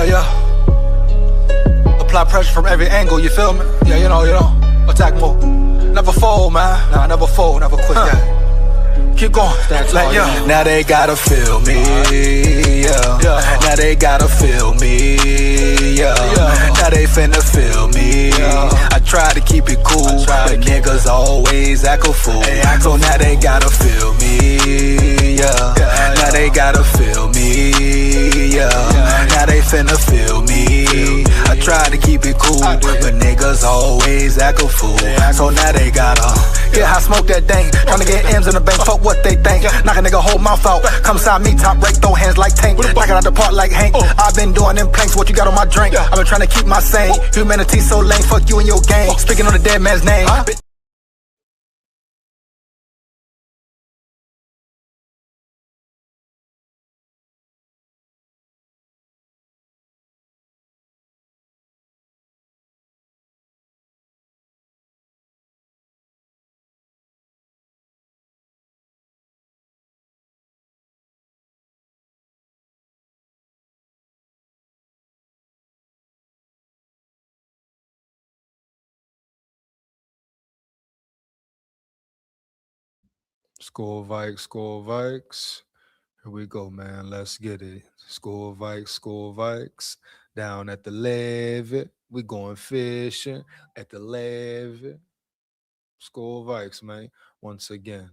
yeah. Apply pressure from every angle, you feel me? Yeah, you know, attack more. Never fold, man. Nah, never fold, never quit, yeah. Keep going, like, yeah. Now they gotta feel me, yeah. Now they gotta feel me, yeah. Now they finna feel me. I try to keep it cool, but niggas always act a fool. So now they gotta feel me, yeah. Now they gotta feel me, yeah. Now they finna feel me. I try to keep it cool, but niggas always act a fool. So now they gotta, yeah, I smoke that thing. Tryna get M's in the bank, fuck what they think. Knock a nigga whole mouth out. Come side me, top break, throw hands like Tank. Knock it out the park like Hank. I've been doing them planks, what you got on my drink? I've been trying to keep my sane. Humanity so lame, fuck you and your gang. Speaking on the dead man's name. SKOL VIKES, SKOL VIKES. Here we go, man. Let's get it. SKOL VIKES, SKOL VIKES. Down at the levee. We going fishing at the levee. SKOL VIKES, man. Once again.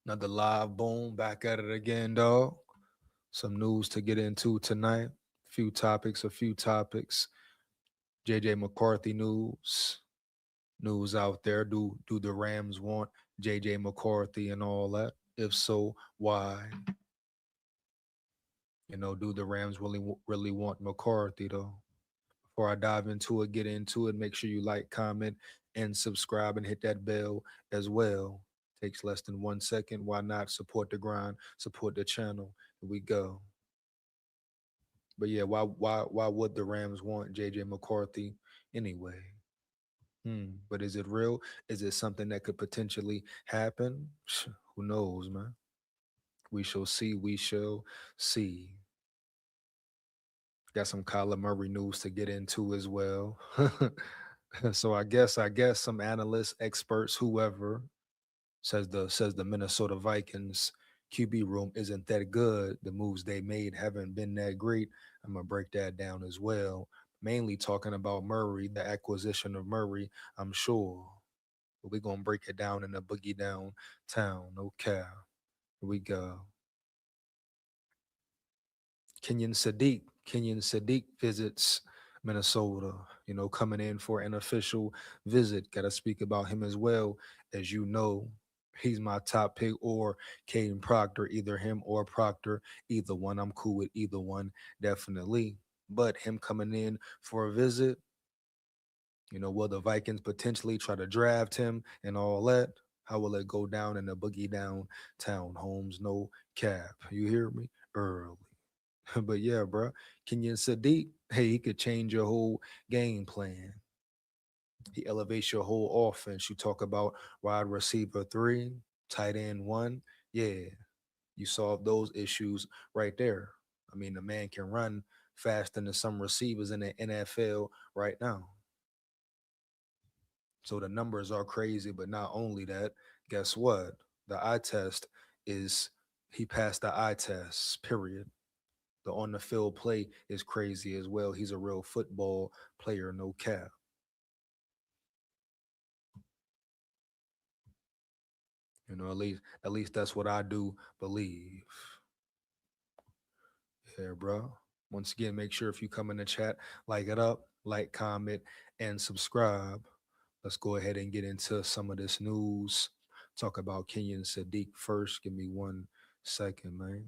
Another live boom. Back at it again, dog. Some news to get into tonight. A few topics. JJ McCarthy news. News out there. Do the Rams want JJ McCarthy and all that? If so, why? Do the Rams really want McCarthy though? Before I dive into it, get into it, make sure you like, comment, and subscribe and hit that bell as well. Takes less than 1 second. Why not support the grind, support the channel? Here we go. But yeah, why would the Rams want JJ McCarthy anyway? But is it real? Is it something that could potentially happen? Who knows, man? We shall see. We shall see. Got some Kyler Murray news to get into as well. So I guess some analysts, experts, whoever says the Minnesota Vikings QB room isn't that good. The moves they made haven't been that great. I'm gonna break that down as well. Mainly talking about Murray, the acquisition of Murray, I'm sure. But we're gonna break it down in the boogie down town. Okay. Here we go. Kenyon Sadiq visits Minnesota, coming in for an official visit. Got to speak about him as well. As you know, he's my top pick, or Caden Proctor, either him or Proctor, either one. I'm cool with either one, definitely. But him coming in for a visit, will the Vikings potentially try to draft him and all that? How will it go down in the boogie down town? Holmes, no cap. You hear me? Early. But yeah, bro, Kenyon Sadiq, hey, he could change your whole game plan. He elevates your whole offense. You talk about wide receiver 3, tight end 1. Yeah, you solve those issues right there. I mean, the man can run faster than some receivers in the NFL right now. So the numbers are crazy, but not only that, guess what? The eye test is he passed the eye test, period. The on the field play is crazy as well. He's a real football player, no cap. At least that's what I do believe. Yeah, bro. Once again, make sure if you come in the chat, like it up, like, comment, and subscribe. Let's go ahead and get into some of this news. Talk about Kenyon Sadiq first. Give me 1 second, man.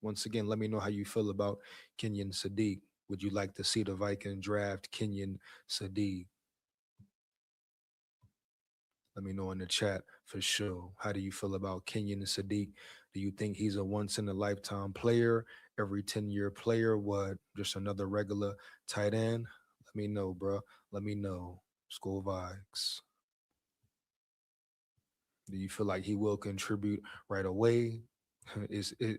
Once again, let me know how you feel about Kenyon Sadiq. Would you like to see the Viking draft Kenyon Sadiq? Let me know in the chat for sure. How do you feel about Kenyon Sadiq? Do you think he's a once-in-a-lifetime player, every 10-year player? What, just another regular tight end? Let me know, bro. Let me know. SKOL VIKES. Do you feel like he will contribute right away?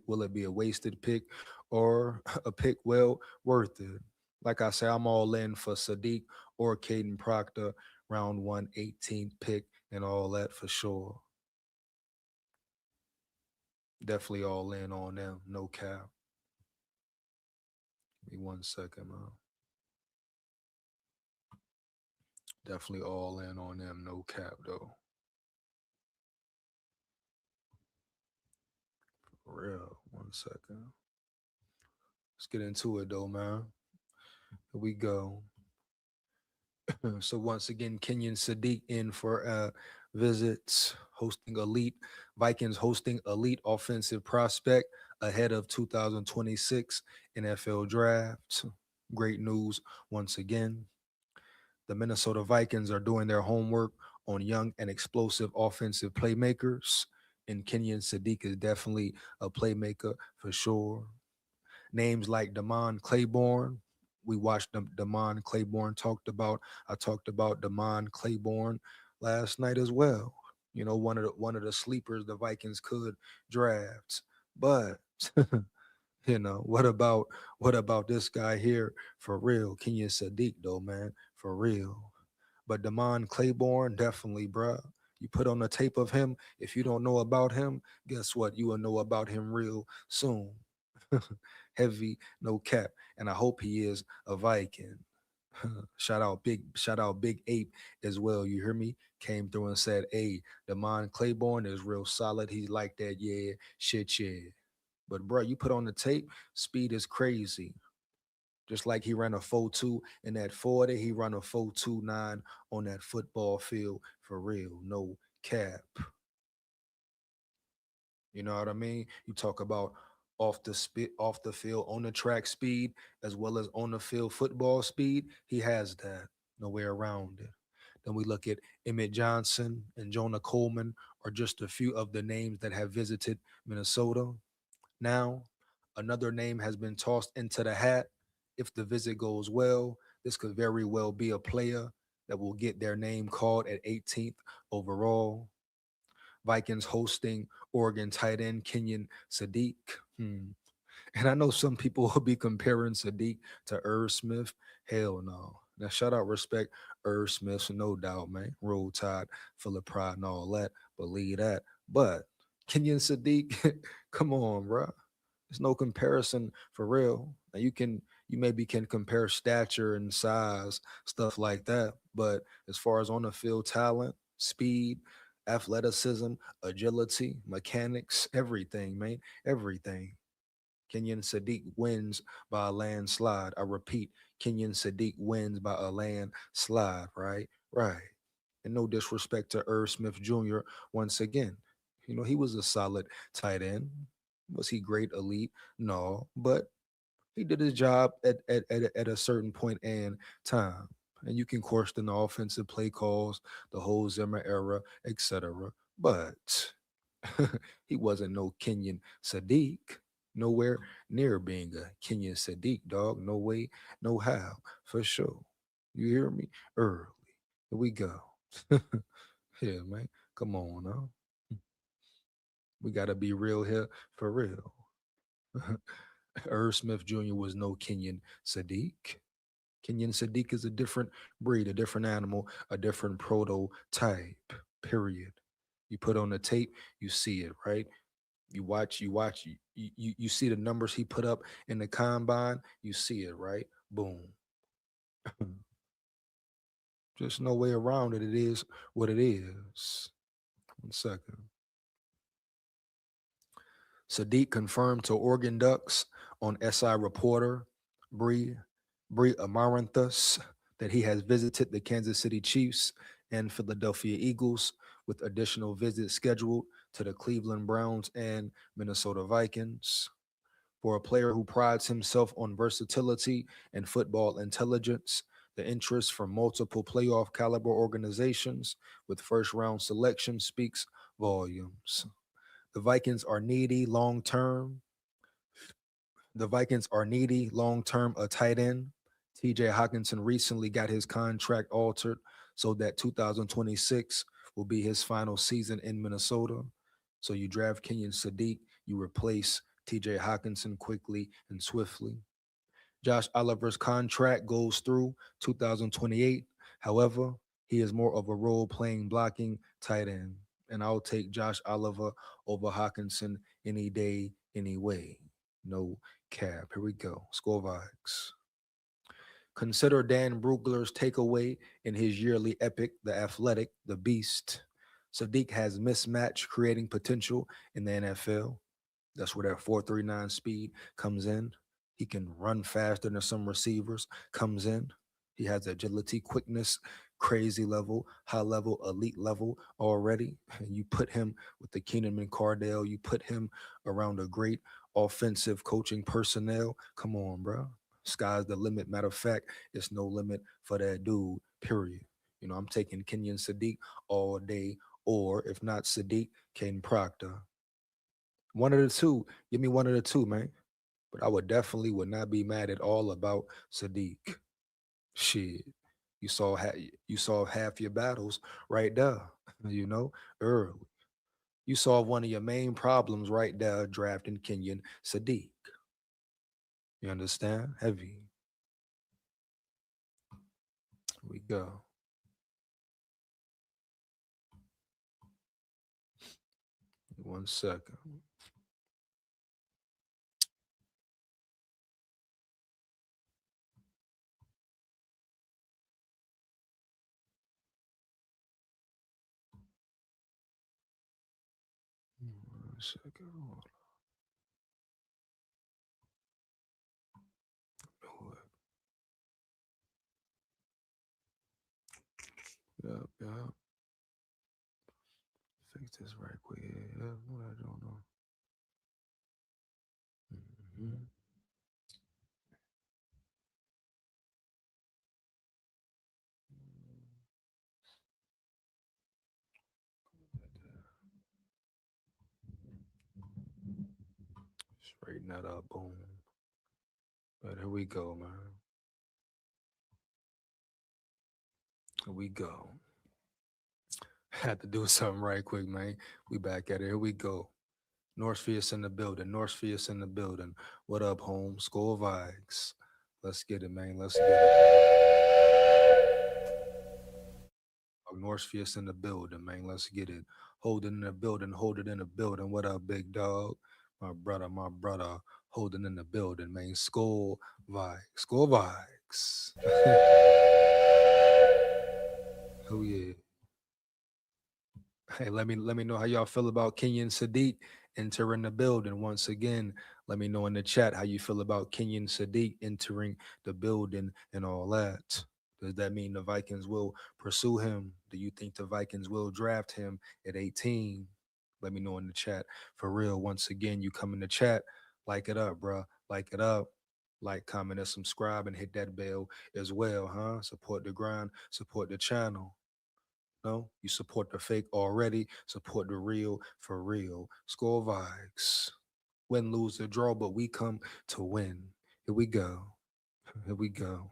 Will it be a wasted pick or a pick well worth it? Like I say, I'm all in for Sadiq or Caden Proctor, round 1, 18th pick, and all that for sure. Definitely all in on them, no cap. Give me 1 second, man. Definitely all in on them, no cap though. For real. 1 second. Let's get into it though, man. Here we go. So once again, Kenyon Sadiq in for visits, hosting elite Vikings hosting elite offensive prospect ahead of 2026 NFL draft. Great news once again. The Minnesota Vikings are doing their homework on young and explosive offensive playmakers, and Kenyon Sadiq is definitely a playmaker for sure. Names like Damon Claiborne. We watched Damon Claiborne I talked about Damon Claiborne last night as well. You know, one of the sleepers the Vikings could draft. But you know, what about this guy here for real? Kenyon Sadiq though, man, for real. But Damon Claiborne, definitely, bruh. You put on the tape of him. If you don't know about him, guess what? You will know about him real soon. Heavy, no cap. And I hope he is a Viking. Shout out Big Ape as well. You hear me? Came through and said, hey, Damon Claiborne is real solid. He's like that, yeah, shit, yeah. But bro, you put on the tape, speed is crazy. Just like he ran a 4.2 in that 40, he run a 4.29 on that football field for real. No cap. You know what I mean? You talk about off the field, on the track speed, as well as on the field football speed. He has that. No way around it. Then we look at Emmett Johnson and Jonah Coleman are just a few of the names that have visited Minnesota. Now, another name has been tossed into the hat. If the visit goes well, this could very well be a player that will get their name called at 18th overall. Vikings hosting Oregon tight end Kenyon Sadiq. And I know some people will be comparing Sadiq to Irv Smith. Hell no. Now, shout out, respect Irv Smith, no doubt, man. Roll Tide, full of pride and all that. Believe that. But Kenyon Sadiq, come on, bro. There's no comparison for real. Now you maybe can compare stature and size, stuff like that. But as far as on the field talent, speed, athleticism, agility, mechanics, everything, man, everything. Kenyon Sadiq wins by a landslide. I repeat, Kenyon Sadiq wins by a landslide, right? Right. And no disrespect to Irv Smith Jr. once again. You know, he was a solid tight end. Was he great elite? No, but he did his job at a certain point in time. And you can question the offensive play calls, the whole Zimmer era, etc. But he wasn't no Kenyon Sadiq. Nowhere near being a Kenyon Sadiq, dog. No way, no how, for sure. You hear me? Early. Here we go. Yeah, man. Come on, now. We gotta be real here for real. Irv Smith Jr. was no Kenyon Sadiq. Kenyon Sadiq is a different breed, a different animal, a different prototype. Period. You put on the tape, you see it, right? You see the numbers he put up in the combine, you see it, right? Boom. Just no way around it. It is what it is. 1 second. Sadiq confirmed to Oregon Ducks on SI Reporter, Bree Amaranthus, that he has visited the Kansas City Chiefs and Philadelphia Eagles, with additional visits scheduled to the Cleveland Browns and Minnesota Vikings. For a player who prides himself on versatility and football intelligence, the interest from multiple playoff caliber organizations with first round selection speaks volumes. The Vikings are needy long term. The Vikings are needy long term a tight end. TJ Hawkinson recently got his contract altered so that 2026 will be his final season in Minnesota. So you draft Kenyon Sadiq, You replace TJ Hawkinson quickly and swiftly. Josh Oliver's contract goes through 2028. However, he is more of a role playing blocking tight end. And I'll take Josh Oliver over Hawkinson any day, any way. No cap. Here we go. Score Vikes. Consider Dan Brugler's takeaway in his yearly epic, The Athletic, The Beast. Sadiq has mismatch creating potential in the NFL. That's where that 4.39 speed comes in. He can run faster than some receivers, comes in. He has agility, quickness, crazy level, high level, elite level already. And you put him with the Keenan and Cardell, you put him around a great offensive coaching personnel. Come on, bro. Sky's the limit. Matter of fact, it's no limit for that dude, period. You know, I'm taking Kenyon Sadiq all day, or if not Sadiq, Caden Proctor. One of the two. Give me one of the two, man. But I would not be mad at all about Sadiq. Shit. You saw half your battles right there, you know, early. You solved one of your main problems right there, drafting Kenyon Sadiq. You understand? Heavy. Here we go. One second. One second. Hold on. Yep. Fix this right quick. Yeah, what I don't know. Mhm. Straighten that up, boom. But here we go, man. Here we go. Had to do something right quick, man. We back at it. Here we go. Northfields in the building. Northfields in the building. What up, home? Score Vikes. Let's get it, man. Let's get it. Northfields in the building, man. Let's get it. Hold it in the building. Hold it in the building. What up, big dog? My brother. Holding in the building, man. Score Vikes. Score Vikes. Oh yeah. Hey, let me know how y'all feel about Kenyon Sadiq entering the building. Once again, let me know in the chat how you feel about Kenyon Sadiq entering the building and all that. Does that mean the Vikings will pursue him? Do you think the Vikings will draft him at 18? Let me know in the chat. For real, once again, you come in the chat, like it up, bro. Like it up. Like, comment, and subscribe, and hit that bell as well, huh? Support the grind, support the channel. No, you support the fake already. Support the real for real. Score Vikes. Win, lose, or draw, but we come to win. Here we go. Here we go.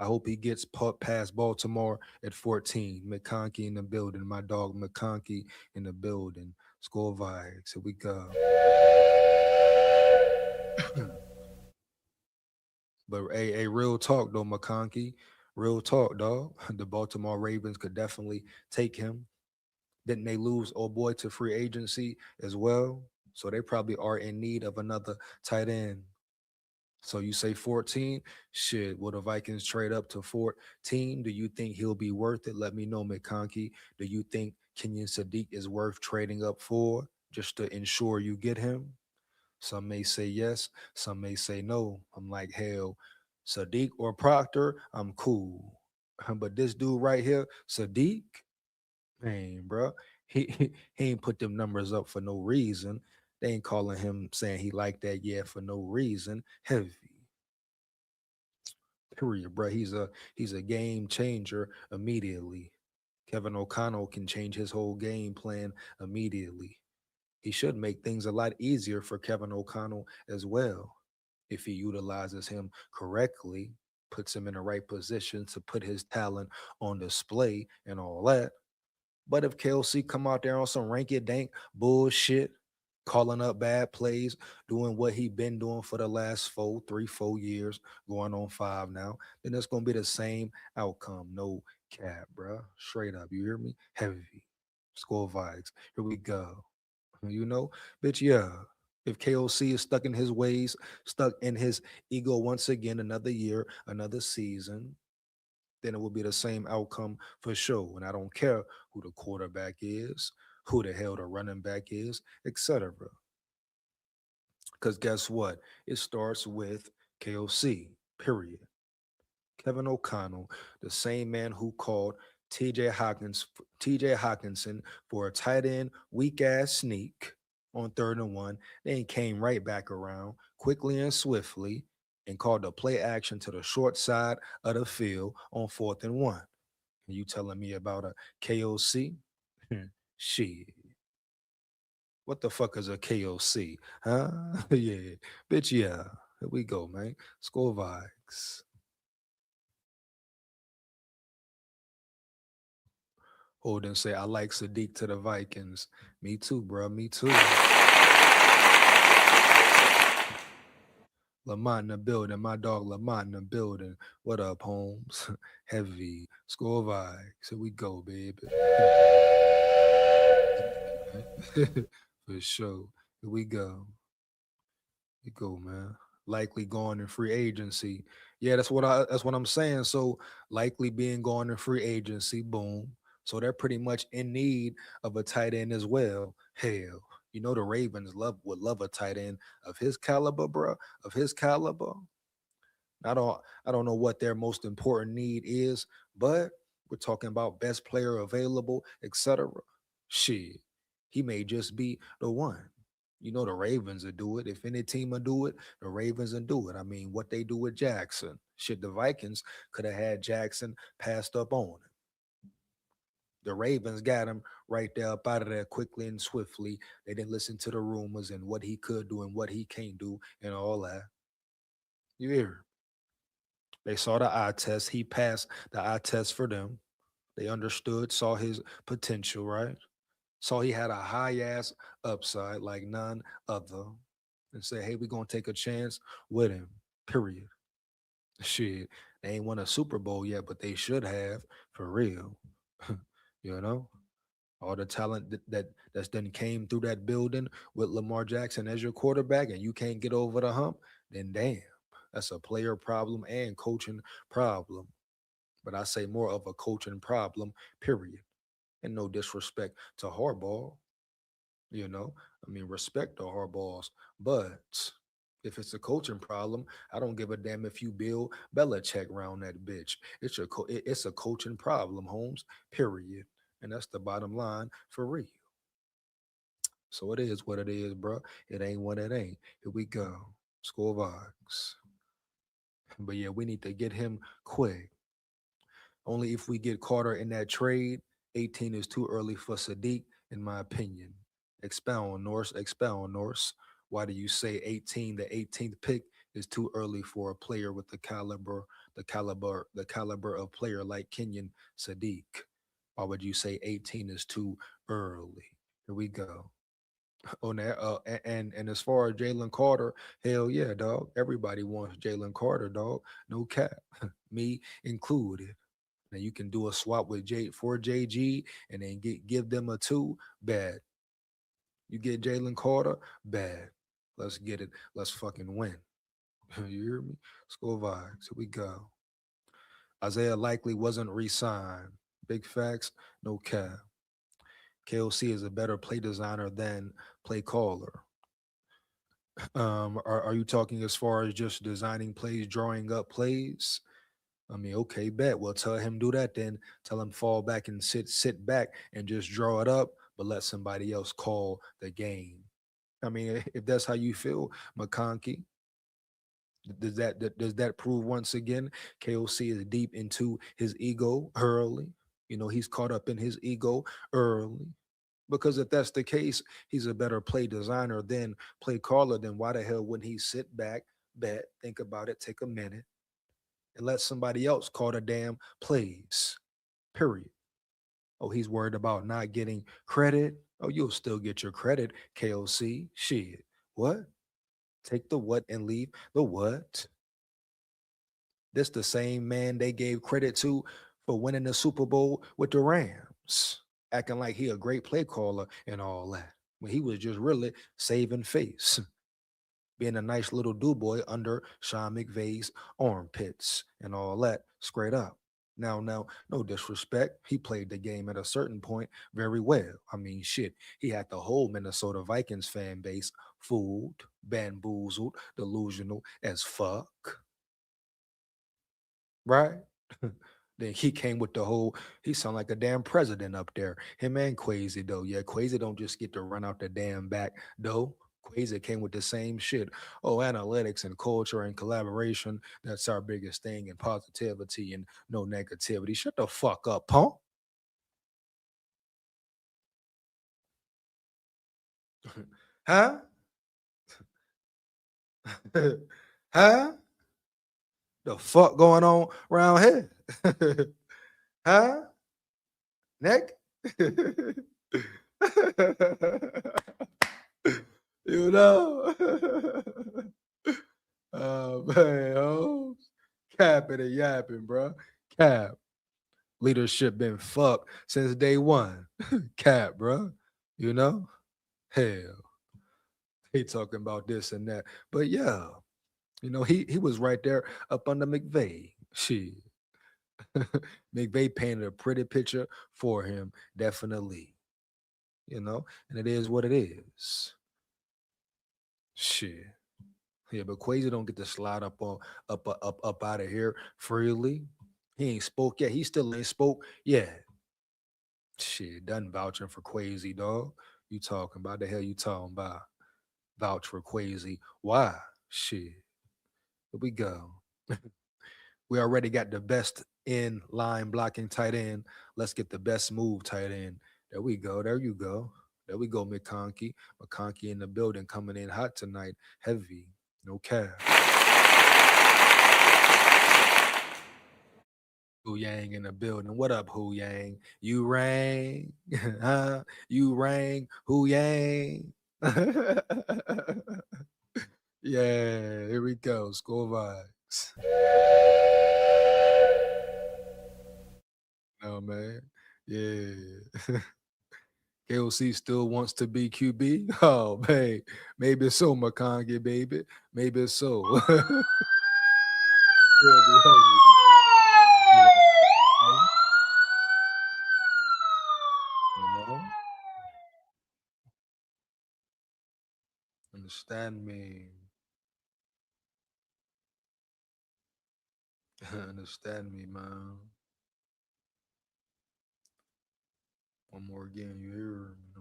I hope he gets past Baltimore at 14. McConkey in the building. My dog McConkey in the building. Score Vikes. Here we go. But hey, real talk though, McConkey. Real talk, dog. The Baltimore Ravens could definitely take him. Didn't they lose old boy to free agency as well? So they probably are in need of another tight end. So you say 14? Shit, will the Vikings trade up to 14? Do you think he'll be worth it? Let me know, McConkey. Do you think Kenyon Sadiq is worth trading up for just to ensure you get him? Some may say yes, some may say no. I'm like, hell, Sadiq or Proctor, I'm cool. But this dude right here, Sadiq, man, bro, he ain't put them numbers up for no reason. They ain't calling him saying he like that yet for no reason. Heavy. Period, bro. He's a game changer immediately. Kevin O'Connell can change his whole game plan immediately. He should make things a lot easier for Kevin O'Connell as well if he utilizes him correctly, puts him in the right position to put his talent on display and all that. But if Kelsey come out there on some ranky dank bullshit, calling up bad plays, doing what he been doing for the last 4 years, going on 5 now, then it's gonna be the same outcome. No cap, bruh. Straight up. You hear me? Heavy. Score vibes. Here we go. You know, bitch, yeah. If KOC is stuck in his ways, stuck in his ego once again, another year, another season, then it will be the same outcome for sure. And I don't care who the quarterback is, who the hell the running back is, etc. Because guess what? It starts with KOC, period. Kevin O'Connell, the same man who called TJ Hawkinson for a tight end weak ass sneak on 3rd and 1, then came right back around quickly and swiftly and called the play action to the short side of the field on 4th and 1. And you telling me about a KOC? Shit. What the fuck is a KOC? Huh? Yeah. Bitch, yeah. Here we go, man. Score vibes. Holden say, I like Sadiq to the Vikings. Me too, bro. Me too. Lamont in the building. My dog Lamont in the building. What up, Holmes? Heavy. Score vibes. Here we go, baby. For sure. Here we go. You go, man. Likely going in free agency. Yeah, that's what I'm saying. So likely being gone in free agency. Boom. So they're pretty much in need of a tight end as well. Hell, you know the Ravens would love a tight end of his caliber, bro. Of his caliber. I don't know what their most important need is, but we're talking about best player available, etc. Shit, he may just be the one. You know the Ravens will do it. If any team will do it, the Ravens will do it. I mean, what they do with Jackson. Shit, the Vikings could have had Jackson passed up on him. The Ravens got him right there up out of there quickly and swiftly. They didn't listen to the rumors and what he could do and what he can't do and all that. You hear? They saw the eye test. He passed the eye test for them. They understood, saw his potential, right? Saw he had a high ass upside like none other. And say, hey, we're gonna take a chance with him. Period. Shit. They ain't won a Super Bowl yet, but they should have, for real. You know? All the talent that's then came through that building with Lamar Jackson as your quarterback, and you can't get over the hump, then damn, that's a player problem and coaching problem. But I say more of a coaching problem, period. And no disrespect to Harbaugh, you know. I mean, respect to Harbaugh's, but if it's a coaching problem, I don't give a damn if you Bill Belichick round that bitch. It's a coaching problem, Holmes. Period. And that's the bottom line for real. So it is what it is, bro. It ain't what it ain't. Here we go. Score vibes. But yeah, we need to get him quick. Only if we get Carter in that trade, 18 is too early for Sadiq, in my opinion. Expound, Norse. Expound, Norse. Why do you say 18, the 18th pick, is too early for a player with the caliber of player like Kenyon Sadiq? Why would you say 18 is too early? Here we go. On that, and as far as Jalen Carter, hell yeah, dog. Everybody wants Jalen Carter, dog. No cap, me included. Now you can do a swap with JG and then give them a 2. Bad. You get Jalen Carter. Bad. Let's get it. Let's fucking win. You hear me? Score vibes. Here we go. Isaiah likely wasn't re-signed. Big facts. No cap. KOC is a better play designer than play caller. Are you talking as far as just designing plays, drawing up plays? I mean, okay, bet. Well, tell him do that then. Tell him fall back and sit back and just draw it up, but let somebody else call the game. I mean, if that's how you feel, McConkey, does that prove once again KOC is deep into his ego early? You know, he's caught up in his ego early. Because if that's the case, he's a better play designer than play caller. Then why the hell wouldn't he sit back, bet, think about it, take a minute, and let somebody else call the damn plays? Period. Oh, he's worried about not getting credit. Oh, you'll still get your credit, KOC. Shit. What? Take the what and leave the what? This the same man they gave credit to for winning the Super Bowl with the Rams, acting like he a great play caller and all that. When he was just really saving face, being a nice little do boy under Sean McVay's armpits and all that, straight up. Now, no disrespect. He played the game at a certain point very well. I mean, shit, he had the whole Minnesota Vikings fan base fooled, bamboozled, delusional as fuck, right? Then he came with the whole, he sound like a damn president up there. Him and Quasi though. Yeah, Quasi don't just get to run out the damn back though. Quasi came with the same shit. Oh, analytics and culture and collaboration. That's our biggest thing, and positivity and no negativity. Shut the fuck up, punk. Huh? Huh? The fuck going on around here? Huh? Nick? You know? Oh man, oh, capping and yapping, bro. Cap. Leadership been fucked since day one. Cap, bro. You know? Hell, he talking about this and that. But yeah, he was right there up under McVay. Shit. McVay painted a pretty picture for him, definitely. And it is what it is. Shit. Yeah, but Quasi don't get to slide up out of here freely. He ain't spoke yet. He still ain't spoke yet. Shit, done vouching for Quasi, dog. You talking about the hell you talking about? Vouch for Quasi. Why? Shit. Here we go. We already got the best in line blocking tight end. Let's get the best move tight end. There we go. There you go. There we go, McConkey. McConkey in the building coming in hot tonight. Heavy. No cap. Hu Yang in the building. What up, Hu Yang? You rang? Huh? You rang? Hu Yang? Yeah, here we go. SKOL vibes. No, man. Yeah. KOC still wants to be QB. Oh, man. Maybe so, McConkey, baby. Maybe so. Yeah, be hungry. You know? Understand me. Understand me, man. One more again, you hear me?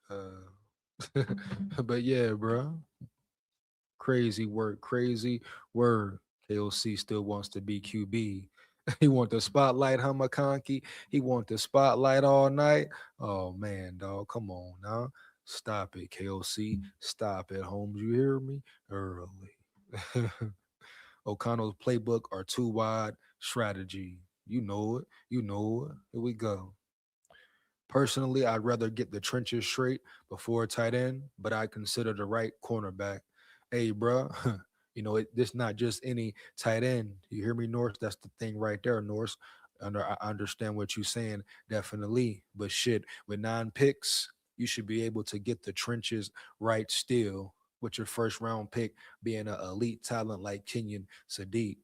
Okay. But yeah, bro. Crazy work, crazy word. KOC still wants to be QB. He want the spotlight, huh, McConkey? He want the spotlight all night. Oh man, dog, come on now. Stop it, KOC. Stop it, Holmes. You hear me? Early. O'Connell's playbook are too wide strategy. You know it. You know it. Here we go. Personally, I'd rather get the trenches straight before a tight end, but I consider the right cornerback. Hey, bro, this not just any tight end. You hear me, Norse? That's the thing right there, Norse. I understand what you're saying, definitely. But shit, with 9 picks, you should be able to get the trenches right still. With your first round pick being an elite talent like Kenyon Sadiq.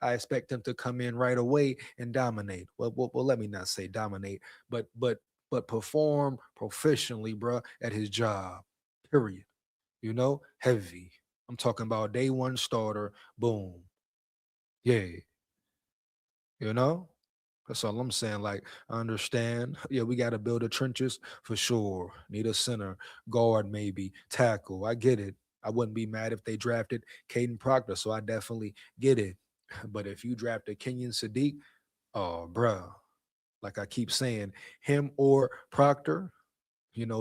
I expect them to come in right away and dominate. Well, let me not say dominate, but perform proficiently, bro, at his job. Period. Heavy. I'm talking about day one starter. Boom. Yeah. You know. That's all I'm saying. Like, I understand. Yeah, we got to build the trenches for sure. Need a center, guard, maybe tackle. I get it. I wouldn't be mad if they drafted Caden Proctor, so I definitely get it. But if you drafted Kenyon Sadiq, oh, bruh, like I keep saying, him or Proctor,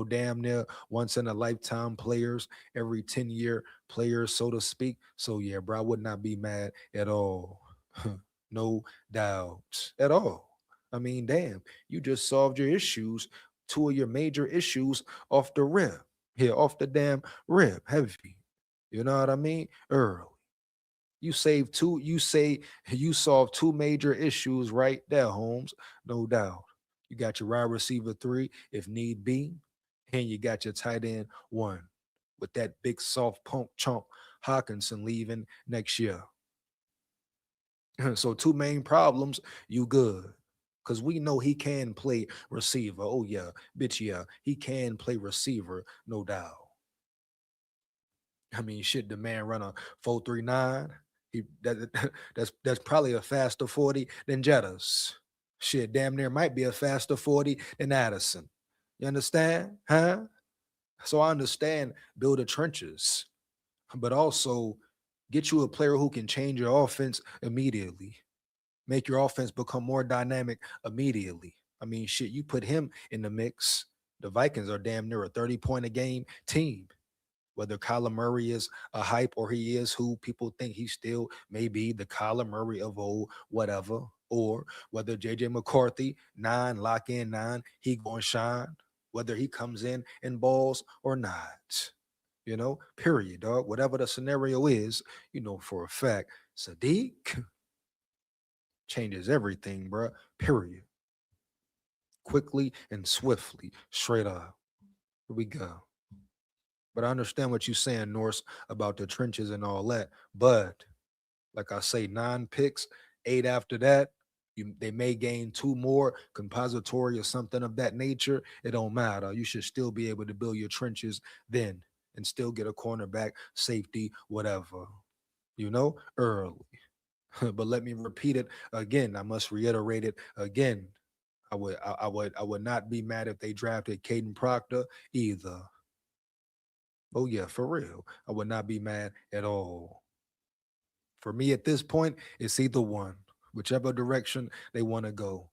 damn near once in a lifetime players, every 10-year players, so to speak. So yeah, bro, I would not be mad at all. No doubts at all. I mean, damn, you just solved your issues, two of your major issues off the rim. Here, off the damn rim, heavy. You know what I mean? Early. You solved two major issues right there, Holmes. No doubt. You got your wide receiver three, if need be, and you got your tight end one with that big soft punk chunk Hawkinson leaving next year. So two main problems, you good. Cause we know he can play receiver. Oh yeah, bitch, yeah. He can play receiver, no doubt. I mean, shit, the man run a 4.39. That's probably a faster 40 than Jetta's. Shit, damn near might be a faster 40 than Addison. You understand? Huh? So I understand build the trenches, but also get you a player who can change your offense immediately. Make your offense become more dynamic immediately. I mean, shit, you put him in the mix. The Vikings are damn near a 30-point a game team. Whether Kyler Murray is a hype or he is who people think he still may be, the Kyler Murray of old, whatever, or whether JJ McCarthy, nine, lock in nine, he going to shine, whether he comes in balls or not. Period, dog. Whatever the scenario is, for a fact, Sadiq changes everything, bro. Period. Quickly and swiftly, straight up. Here we go. But I understand what you're saying, Norse, about the trenches and all that. But like I say, 9 picks, 8 after that. They may gain 2 more, compository or something of that nature. It don't matter. You should still be able to build your trenches then and still get a cornerback, safety, whatever, early. But let me repeat it again. I must reiterate it again. I would not be mad if they drafted Caden Proctor either. Oh yeah, for real. I would not be mad at all. For me at this point, it's either one, whichever direction they want to go.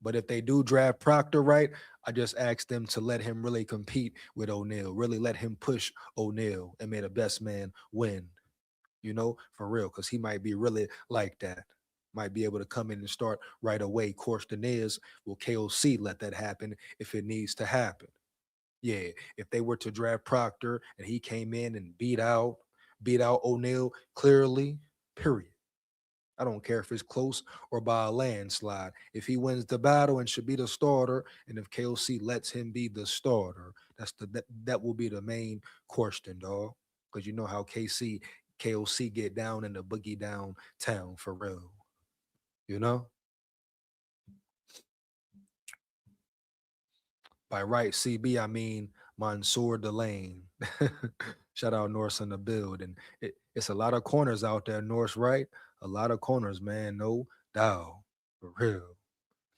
But if they do draft Proctor right, I just ask them to let him really compete with O'Neal, really let him push O'Neal and may the best man win, for real, because he might be really like that. Might be able to come in and start right away. Question is, will KOC let that happen if it needs to happen? Yeah, if they were to draft Proctor and he came in and beat out O'Neal clearly, period. I don't care if it's close or by a landslide. If he wins the battle and should be the starter, and if KOC lets him be the starter, that will be the main question, dog. Because you know how KOC get down in the boogie downtown for real. You know? By right CB, I mean Mansour Delane. Shout out Norse in the building. It's a lot of corners out there, Norse, right? A lot of corners, man. No doubt. For real.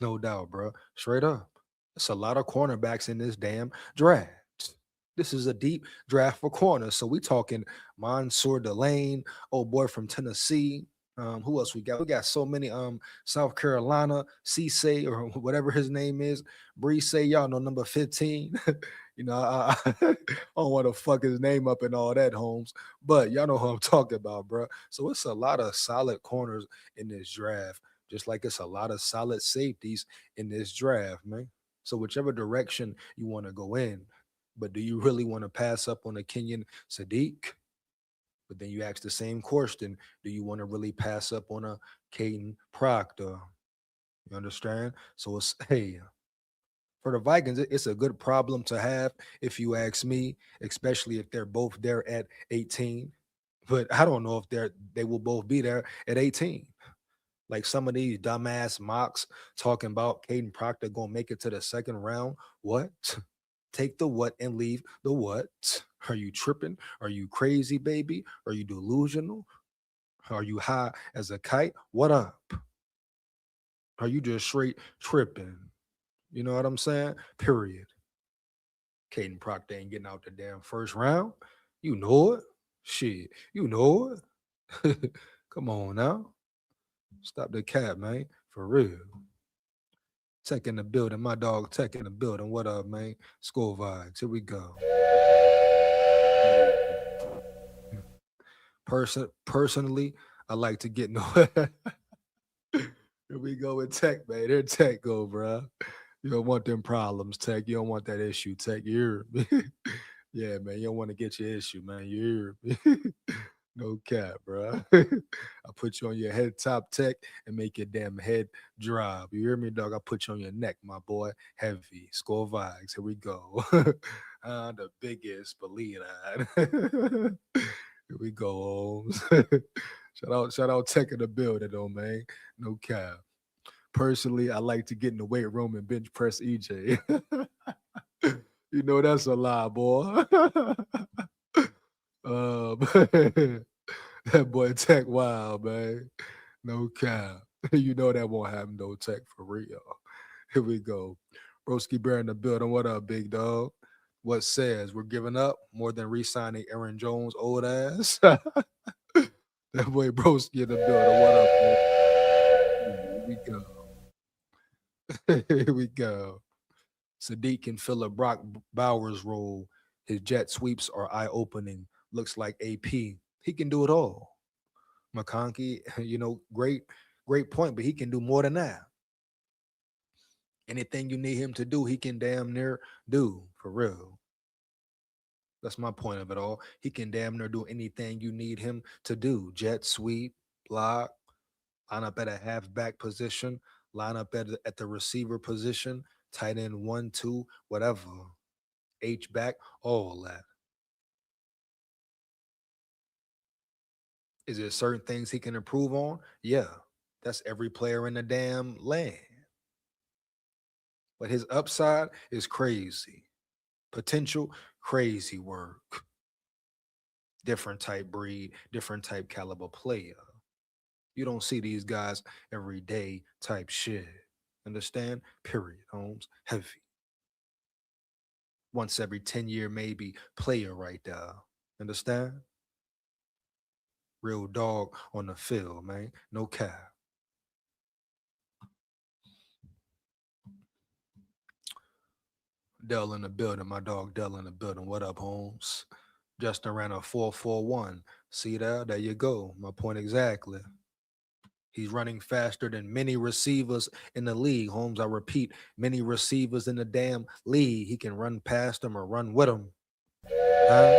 No doubt, bro. Straight up. It's a lot of cornerbacks in this damn draft. This is a deep draft for corners. So we talking Mansour Delane, old boy from Tennessee. Who else we got? We got so many. South Carolina, Cisse or whatever his name is. Breeze, y'all know number 15. I don't want to fuck his name up and all that, Holmes. But y'all know who I'm talking about, bro. So it's a lot of solid corners in this draft, just like it's a lot of solid safeties in this draft, man. So whichever direction you want to go in, but do you really want to pass up on a Kenyon Sadiq? But then you ask the same question: do you want to really pass up on a Caden Proctor? You understand? So it's hey. For the Vikings, it's a good problem to have, if you ask me, especially if they're both there at 18. But I don't know if they will both be there at 18. Like some of these dumbass mocks talking about Caden Proctor gonna make it to the second round. What? Take the what and leave the what? Are you tripping? Are you crazy, baby? Are you delusional? Are you high as a kite? What up? Are you just straight tripping? You know what I'm saying? Period. Caden Proctor ain't getting out the damn first round. You know it. Shit, you know it. Come on now. Stop the cap, man. For real. Tech in the building. My dog Tech in the building. What up, man? SKOL vibes. Here we go. Personally, I like to get no Here we go with Tech, man. There Tech go, bro. You don't want them problems, Tech. You don't want that issue, Tech. You hear me? Yeah, man. You don't want to get your issue, man. You hear me? No cap, bro. I put you on your head top, Tech, and make your damn head drop. You hear me, dog? I put you on your neck, my boy. Heavy. SKOL VIKES. Here we go. The biggest, believe that. Here we go, Holmes. Shout out Tech in the building, though, man. No cap. Personally, I like to get in the weight room and bench press EJ. You know that's a lie, boy. That boy Tech wild, man. No cap. You know that won't happen, though, Tech, for real. Here we go. Broski Bear in the building. What up, big dog? What says we're giving up more than re-signing Aaron Jones' old ass? That boy Broski in the building. What up, man? Here we go. Here we go. Sadiq can fill a Brock Bowers role. His jet sweeps are eye-opening. Looks like AP. He can do it all. McConkey, great point, but he can do more than that. Anything you need him to do, he can damn near do, for real. That's my point of it all. He can damn near do anything you need him to do. Jet sweep, block, line up at a halfback position, line up at the receiver position, tight end 1, 2, whatever. H back, all that. Is there certain things he can improve on? Yeah. That's every player in the damn land. But his upside is crazy. Potential, crazy work. Different type breed, different type caliber player. You don't see these guys every day type shit. Understand? Period, Holmes. Heavy. Once every 10-year maybe player right there. Understand? Real dog on the field, man. No cap. Dell in the building. My dog Dell in the building. What up, Holmes? Justin ran a 4.41. See that? There you go. My point exactly. He's running faster than many receivers in the league, Holmes. I repeat, many receivers in the damn league. He can run past them or run with them. Huh?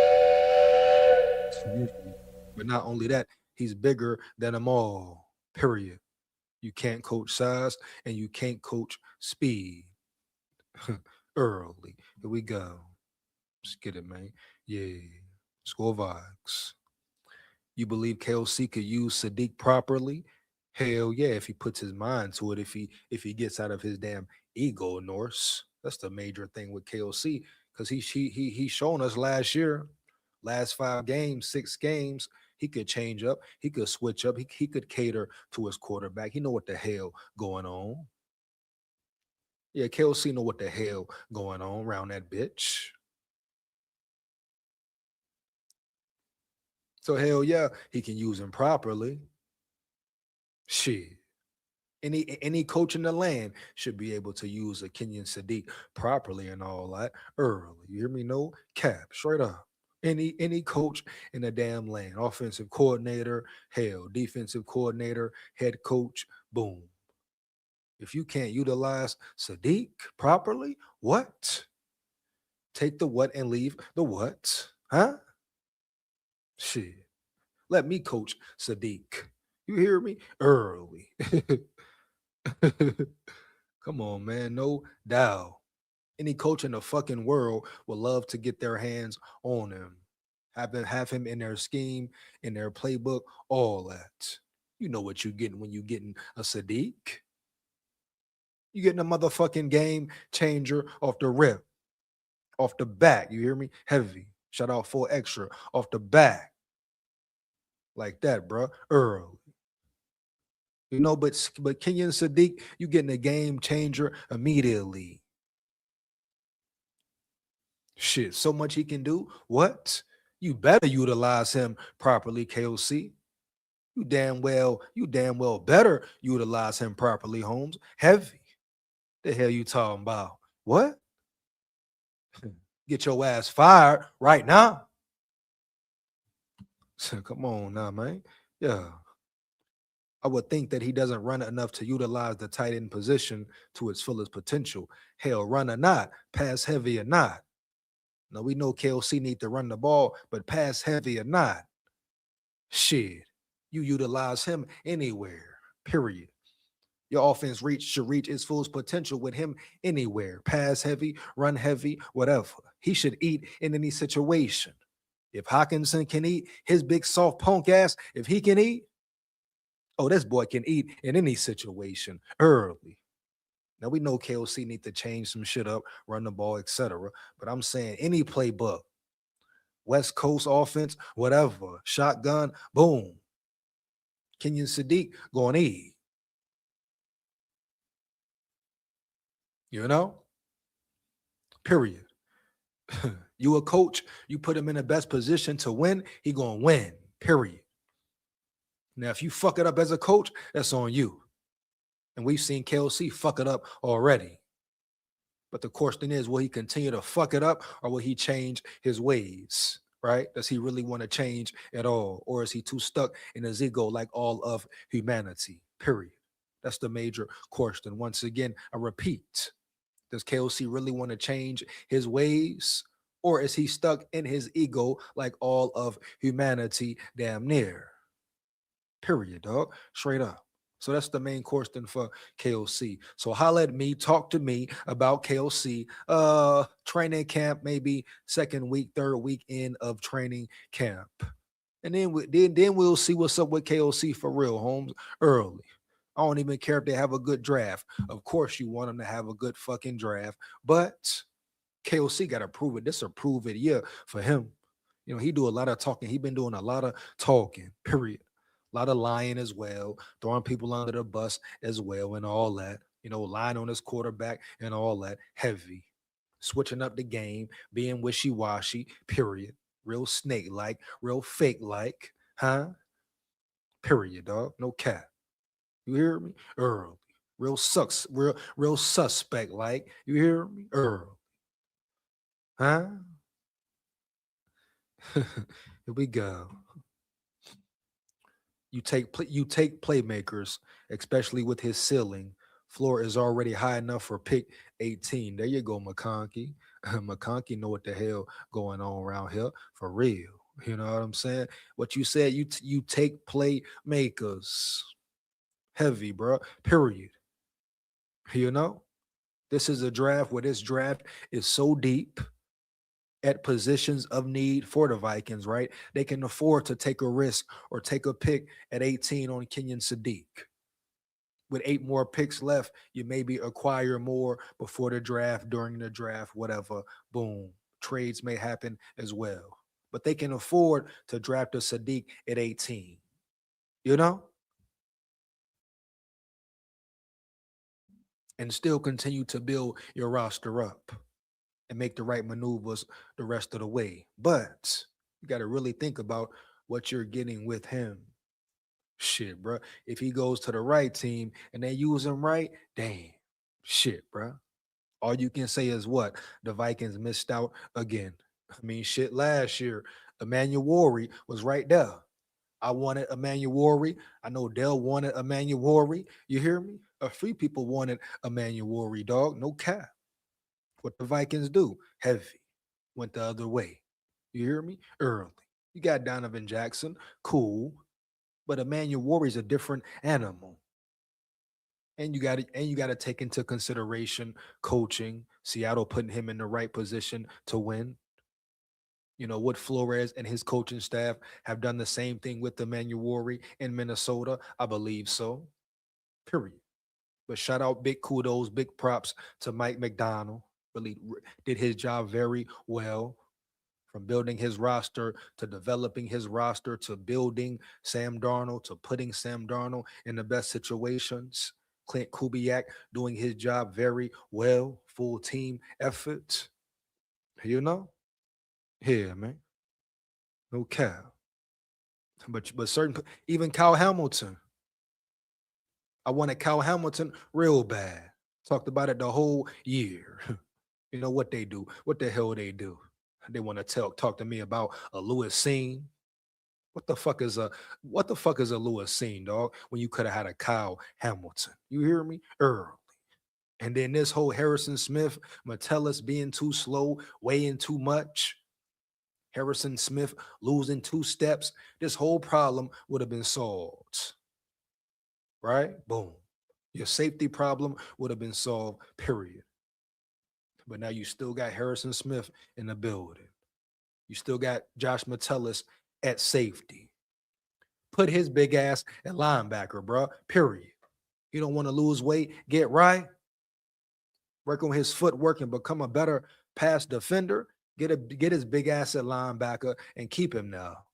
But not only that, he's bigger than them all. Period. You can't coach size and you can't coach speed. Early. Here we go. Let's get it, man. Yeah. SKOL VIKES. You believe KOC could use Sadiq properly? Hell yeah, if he puts his mind to it, if he gets out of his damn ego, Norse. That's the major thing with KOC. Because he shown us last year, last 5 games, 6 games, he could change up, he could switch up, he could cater to his quarterback. He know what the hell going on. Yeah, KOC know what the hell going on around that bitch. So hell yeah, he can use him properly. Shit. Any coach in the land should be able to use a Kenyon Sadiq properly and all that early. You hear me? No cap, straight up. Any coach in the damn land, offensive coordinator, hell, defensive coordinator, head coach, boom. If you can't utilize Sadiq properly, what? Take the what and leave the what? Huh? Shit. Let me coach Sadiq. You hear me? Early. Come on, man. No doubt. Any coach in the fucking world would love to get their hands on him. Have him in their scheme, in their playbook, all that. You know what you're getting when you're getting a Sadiq. You're getting a motherfucking game changer off the rip. Off the back. You hear me? Heavy. Shout out 4 extra. Off the back. Like that, bro. Early. You know, but Kenyon Sadiq, you getting a game changer immediately. Shit, so much he can do. What? You better utilize him properly, KOC. You damn well better utilize him properly, Holmes. Heavy. The hell you talking about? What? Get your ass fired right now. Come on now, man. Yeah. I would think that he doesn't run enough to utilize the tight end position to its fullest potential. Hell, run or not, pass heavy or not. Now we know KLC need to run the ball, but pass heavy or not, shit, you utilize him anywhere. Period. Your offense should reach its fullest potential with him anywhere. Pass heavy, run heavy, whatever. He should eat in any situation. If Hawkinson can eat, his big soft punk ass, if he can eat, oh, this boy can eat in any situation early. Now we know KOC need to change some shit up, run the ball, etc. But I'm saying any playbook, West Coast offense, whatever, shotgun, boom. Kenyon Sadiq going to eat. You know? Period. You a coach, you put him in the best position to win, he going to win. Period. Now, if you fuck it up as a coach, that's on you. And we've seen KLC fuck it up already. But the question is, will he continue to fuck it up or will he change his ways, right? Does he really want to change at all? Or is he too stuck in his ego like all of humanity, period? That's the major question. Once again, I repeat, does KLC really want to change his ways? Or is he stuck in his ego like all of humanity damn near? Period, dog. Straight up. So that's the main question for KOC. So holla at me, talk to me about KOC. Training camp, maybe second week, third weekend of training camp. And then we'll see what's up with KOC for real, Holmes, early. I don't even care if they have a good draft. Of course you want them to have a good fucking draft, but KOC got to prove it. This a prove it year for him. You know, he do a lot of talking. He been doing a lot of talking, period. A lot of lying as well, throwing people under the bus as well and all that. You know, lying on his quarterback and all that. Heavy. Switching up the game, being wishy-washy, period. Real snake-like, real fake-like, huh? Period, dog. No cap. You hear me? Early. Real suspect-like. You hear me? Early. Huh? Here we go. You take playmakers, especially with his ceiling. Floor is already high enough for pick 18. There you go, McConkey. McConkey know what the hell going on around here for real. You know what I'm saying? What you said, you take playmakers. Heavy, bro. Period. You know? This is a draft where this draft is so deep at positions of need for the Vikings, right? They can afford to take a risk or take a pick at 18 on Kenyon Sadiq. With 8 more picks left, you maybe acquire more before the draft, during the draft, whatever. Boom. Trades may happen as well. But they can afford to draft a Sadiq at 18. You know? And still continue to build your roster up and make the right maneuvers the rest of the way. But you got to really think about what you're getting with him. Shit, bro. If he goes to the right team and they use him right, damn. Shit, bro. All you can say is what? The Vikings missed out again. I mean, shit, last year, Emmanuel Worry was right there. I wanted Emmanuel Worry. I know Dell wanted Emmanuel Worry. You hear me? A few people wanted Emmanuel Worry, dog. No cap. What the Vikings do? Heavy. Went the other way. You hear me? Early. You got Donovan Jackson. Cool. But Emmanuel Worry's a different animal. And you got to take into consideration coaching, Seattle putting him in the right position to win. You know, Wood Flores and his coaching staff have done the same thing with Emmanuel Worry in Minnesota. I believe so. Period. But shout out, big kudos, big props to Mike McDonald. Really did his job very well, from building his roster to developing his roster to building Sam Darnold to putting Sam Darnold in the best situations. Clint Kubiak doing his job very well, full team effort. You know? Yeah, man. No cap. But certain, even Kyle Hamilton. I wanted Kyle Hamilton real bad. Talked about it the whole year. You know what they do? What the hell they do? They want to talk to me about a Lewis Seen. What the fuck is a Lewis scene, dog? When you could have had a Kyle Hamilton. You hear me? Early. And then this whole Harrison Smith, Metellus being too slow, weighing too much. Harrison Smith losing 2 steps. This whole problem would have been solved. Right? Boom. Your safety problem would have been solved, period. But now you still got Harrison Smith in the building. You still got Josh Metellus at safety. Put his big ass at linebacker, bro. Period. You don't want to lose weight, get right. Work on his footwork and become a better pass defender. Get his big ass at linebacker and keep him now.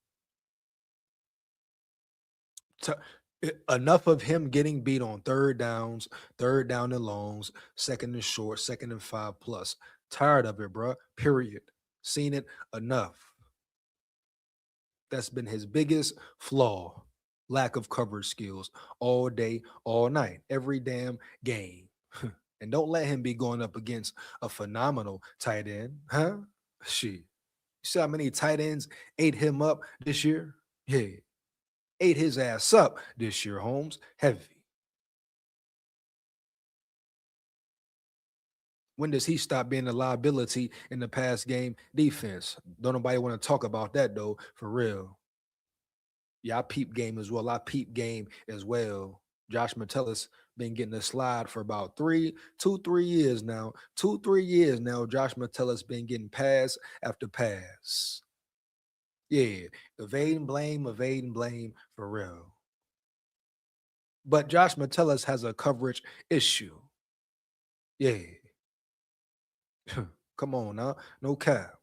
Enough of him getting beat on third downs, third down and longs, second and short, second and 5+. Tired of it, bro. Period. Seen it enough. That's been his biggest flaw. Lack of coverage skills all day, all night, every damn game. And don't let him be going up against a phenomenal tight end, huh? Shit. You see how many tight ends ate him up this year? Yeah. Ate his ass up this year, Holmes. Heavy. When does he stop being a liability in the pass game defense? Don't nobody want to talk about that, though, for real. Yeah, I peep game as well. I peep game as well. Josh Metellus been getting a slide for about 3 years now. 3 years now, Josh Metellus been getting pass after pass. Yeah, evading blame for real. But Josh Metellus has a coverage issue. Yeah. Come on now. No cap.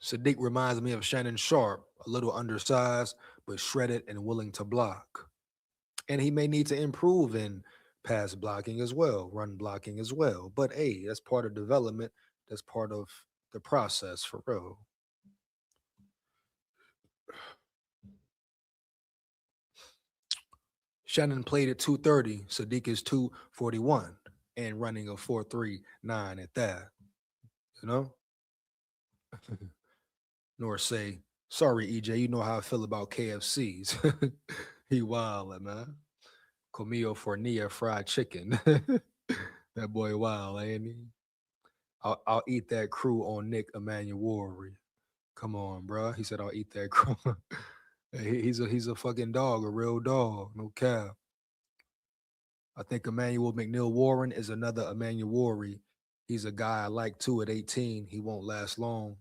Sadiq reminds me of Shannon Sharp, a little undersized, but shredded and willing to block. And he may need to improve in pass blocking as well, run blocking as well. But hey, that's part of development. That's part of the process for real. Shannon played at 230. Sadiq is 241 and running a 4.39 at that. You know? Nor say, sorry, EJ, you know how I feel about KFCs. He wild, man. Comio Fornia fried chicken. That boy wild, ain't he? I'll eat that crew on Nick Emanuori. Come on, bro. He said I'll eat that crew. He's a fucking dog, a real dog, no cap. I think Emmanuel McNeil Warren is another Emanuori. He's a guy I like too at 18. He won't last long.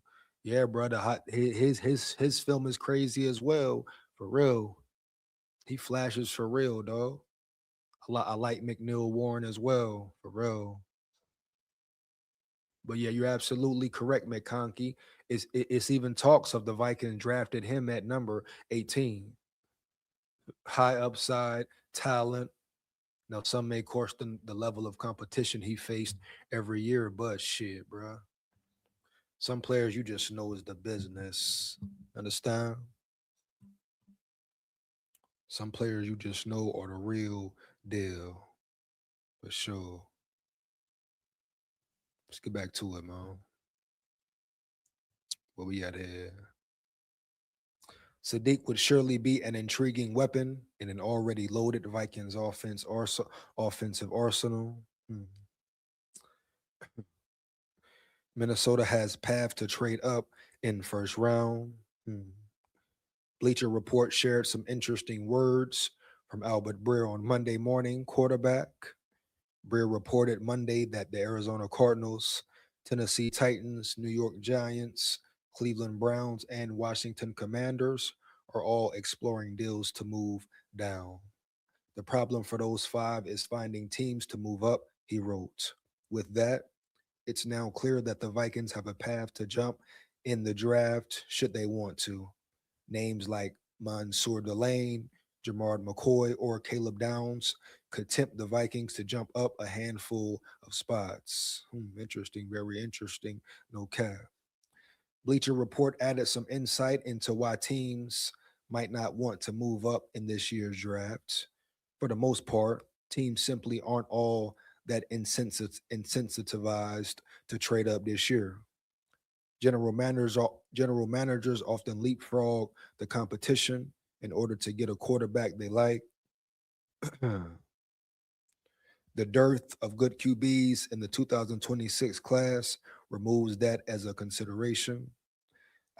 Yeah, brother. His film is crazy as well. For real. He flashes for real, dog. I like McNeil Warren as well. For real. But yeah, you're absolutely correct, McConkey. It's even talks of the Vikings drafted him at number 18. High upside, talent. Now, some may question the level of competition he faced every year, but shit, bro. Some players you just know is the business. Understand? Some players you just know are the real deal. For sure. Let's get back to it, man. What we at here? Sadiq would surely be an intriguing weapon in an already loaded Vikings offensive arsenal. Minnesota has path to trade up in first round. Bleacher Report shared some interesting words from Albert Breer on Monday morning, quarterback. Breer reported Monday that the Arizona Cardinals, Tennessee Titans, New York Giants, Cleveland Browns, and Washington Commanders are all exploring deals to move down. The problem for those 5 is finding teams to move up, he wrote. With that, it's now clear that the Vikings have a path to jump in the draft should they want to. Names like Mansour Delane, Jamard McCoy, or Caleb Downs could tempt the Vikings to jump up a handful of spots. Interesting, very interesting, no cap. Bleacher Report added some insight into why teams might not want to move up in this year's draft. For the most part, teams simply aren't all that insensitivized to trade up this year. General managers often leapfrog the competition in order to get a quarterback they like. The dearth of good QBs in the 2026 class removes that as a consideration.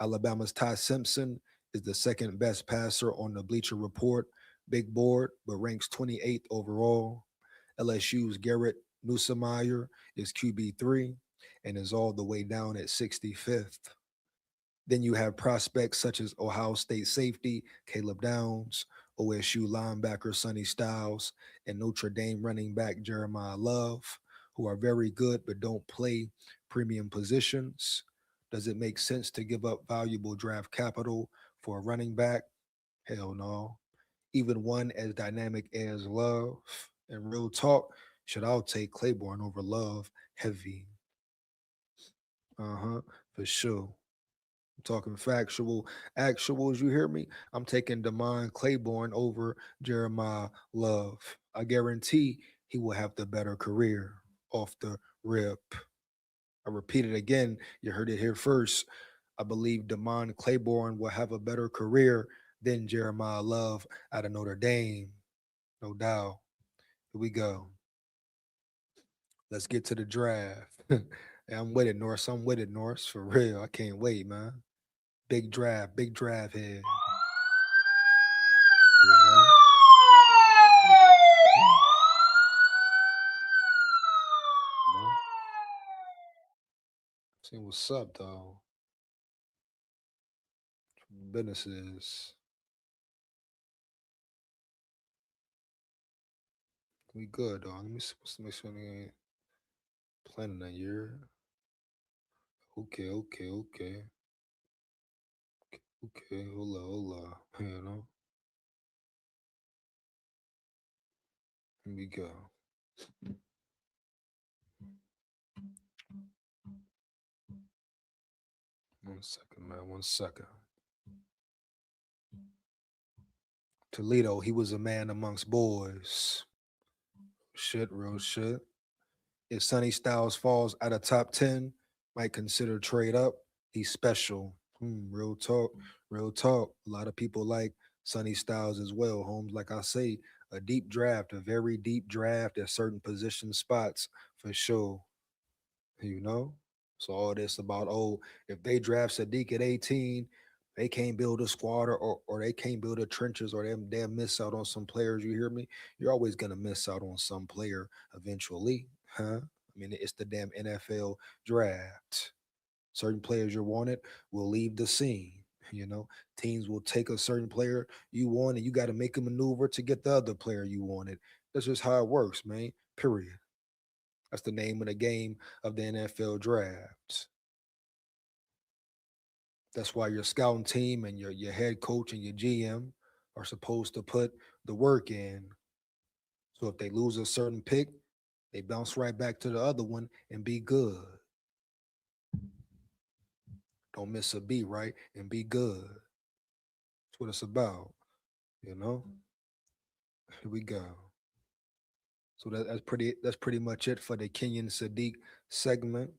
Alabama's Ty Simpson is the second best passer on the Bleacher Report big board, but ranks 28th overall. LSU's Garrett Nussmeier is QB3 and is all the way down at 65th. Then you have prospects such as Ohio State safety Caleb Downs, OSU linebacker Sonny Styles, and Notre Dame running back Jeremiah Love, who are very good but don't play premium positions. Does it make sense to give up valuable draft capital for a running back? Hell no. Even one as dynamic as Love. And real talk, should I take Claiborne over Love heavy? For sure. I'm talking factual, actuals. You hear me? I'm taking Damon Claiborne over Jeremiah Love. I guarantee he will have the better career off the rip. I repeat it again. You heard it here first. I believe Damon Claiborne will have a better career than Jeremiah Love out of Notre Dame. No doubt. Here we go. Let's get to the draft. I'm with it, Norse. I'm with it, Norse. For real. I can't wait, man. Big draft here. You know? See what's up, though. Business is. We good, dog. Let me see, make sure they ain't planning that year. Okay. Okay, hold up. You know? Here we go. 1 second, man. 1 second. Toledo, he was a man amongst boys. Shit, real shit. If Sonny Styles falls out of top 10, might consider trade up. He's special. Real talk. Real talk. A lot of people like Sonny Styles as well. Holmes, like I say, a deep draft, a very deep draft at certain position spots for sure. You know? So all this about, if they draft Sadiq at 18, they can't build a squad or they can't build the trenches or they'll miss out on some players. You hear me? You're always gonna miss out on some player eventually, huh? I mean, it's the damn NFL draft. Certain players you wanted will leave the scene. You know, teams will take a certain player you want, and you got to make a maneuver to get the other player you wanted. That's just how it works, man. Period. That's the name of the game of the NFL draft. That's why your scouting team and your head coach and your GM are supposed to put the work in. So if they lose a certain pick, they bounce right back to the other one and be good. Don't miss a beat, right? And be good. That's what it's about, you know? Here we go. So that's pretty much it for the Kenyon Sadiq segment.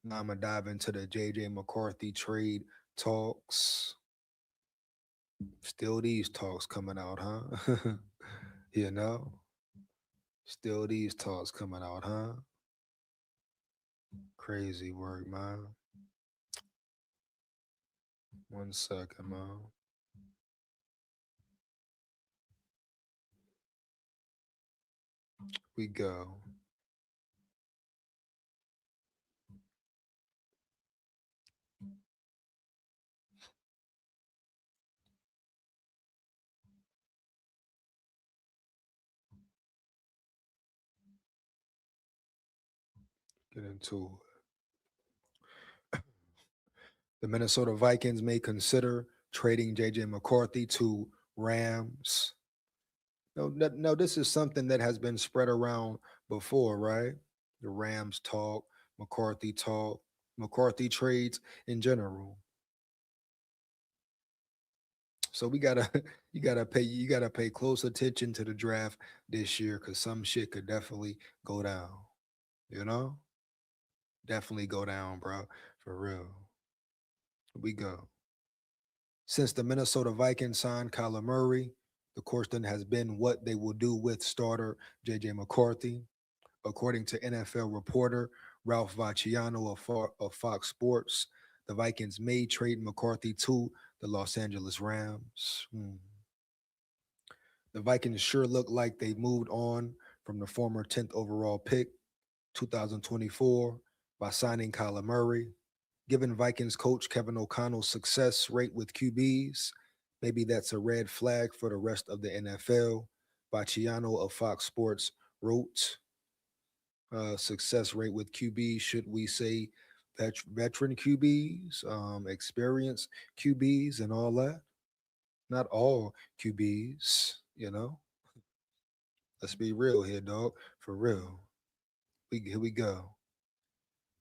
Now I'm gonna dive into the JJ McCarthy trade talks. Still these talks coming out, huh? You know? Still these talks coming out, huh? Crazy work, man. 1 second, man. We go. Get into it. The Minnesota Vikings may consider trading JJ McCarthy to Rams. No, this is something that has been spread around before, right? The Rams talk, McCarthy trades in general. So we gotta you gotta pay close attention to the draft this year because some shit could definitely go down. You know, definitely go down, bro. For real. Here we go. Since the Minnesota Vikings signed Kyler Murray, the question has been what they will do with starter JJ McCarthy. According to NFL reporter Ralph Vacciano of Fox Sports, the Vikings may trade McCarthy to the Los Angeles Rams. The Vikings sure look like they moved on from the former 10th overall pick, 2024, by signing Kyler Murray. Given Vikings coach Kevin O'Connell's success rate with QBs, maybe that's a red flag for the rest of the NFL. Vacciano of Fox Sports wrote, success rate with QBs, should we say veteran QBs, experienced QBs, and all that? Not all QBs, you know. Let's be real here, dog. For real. Here we go.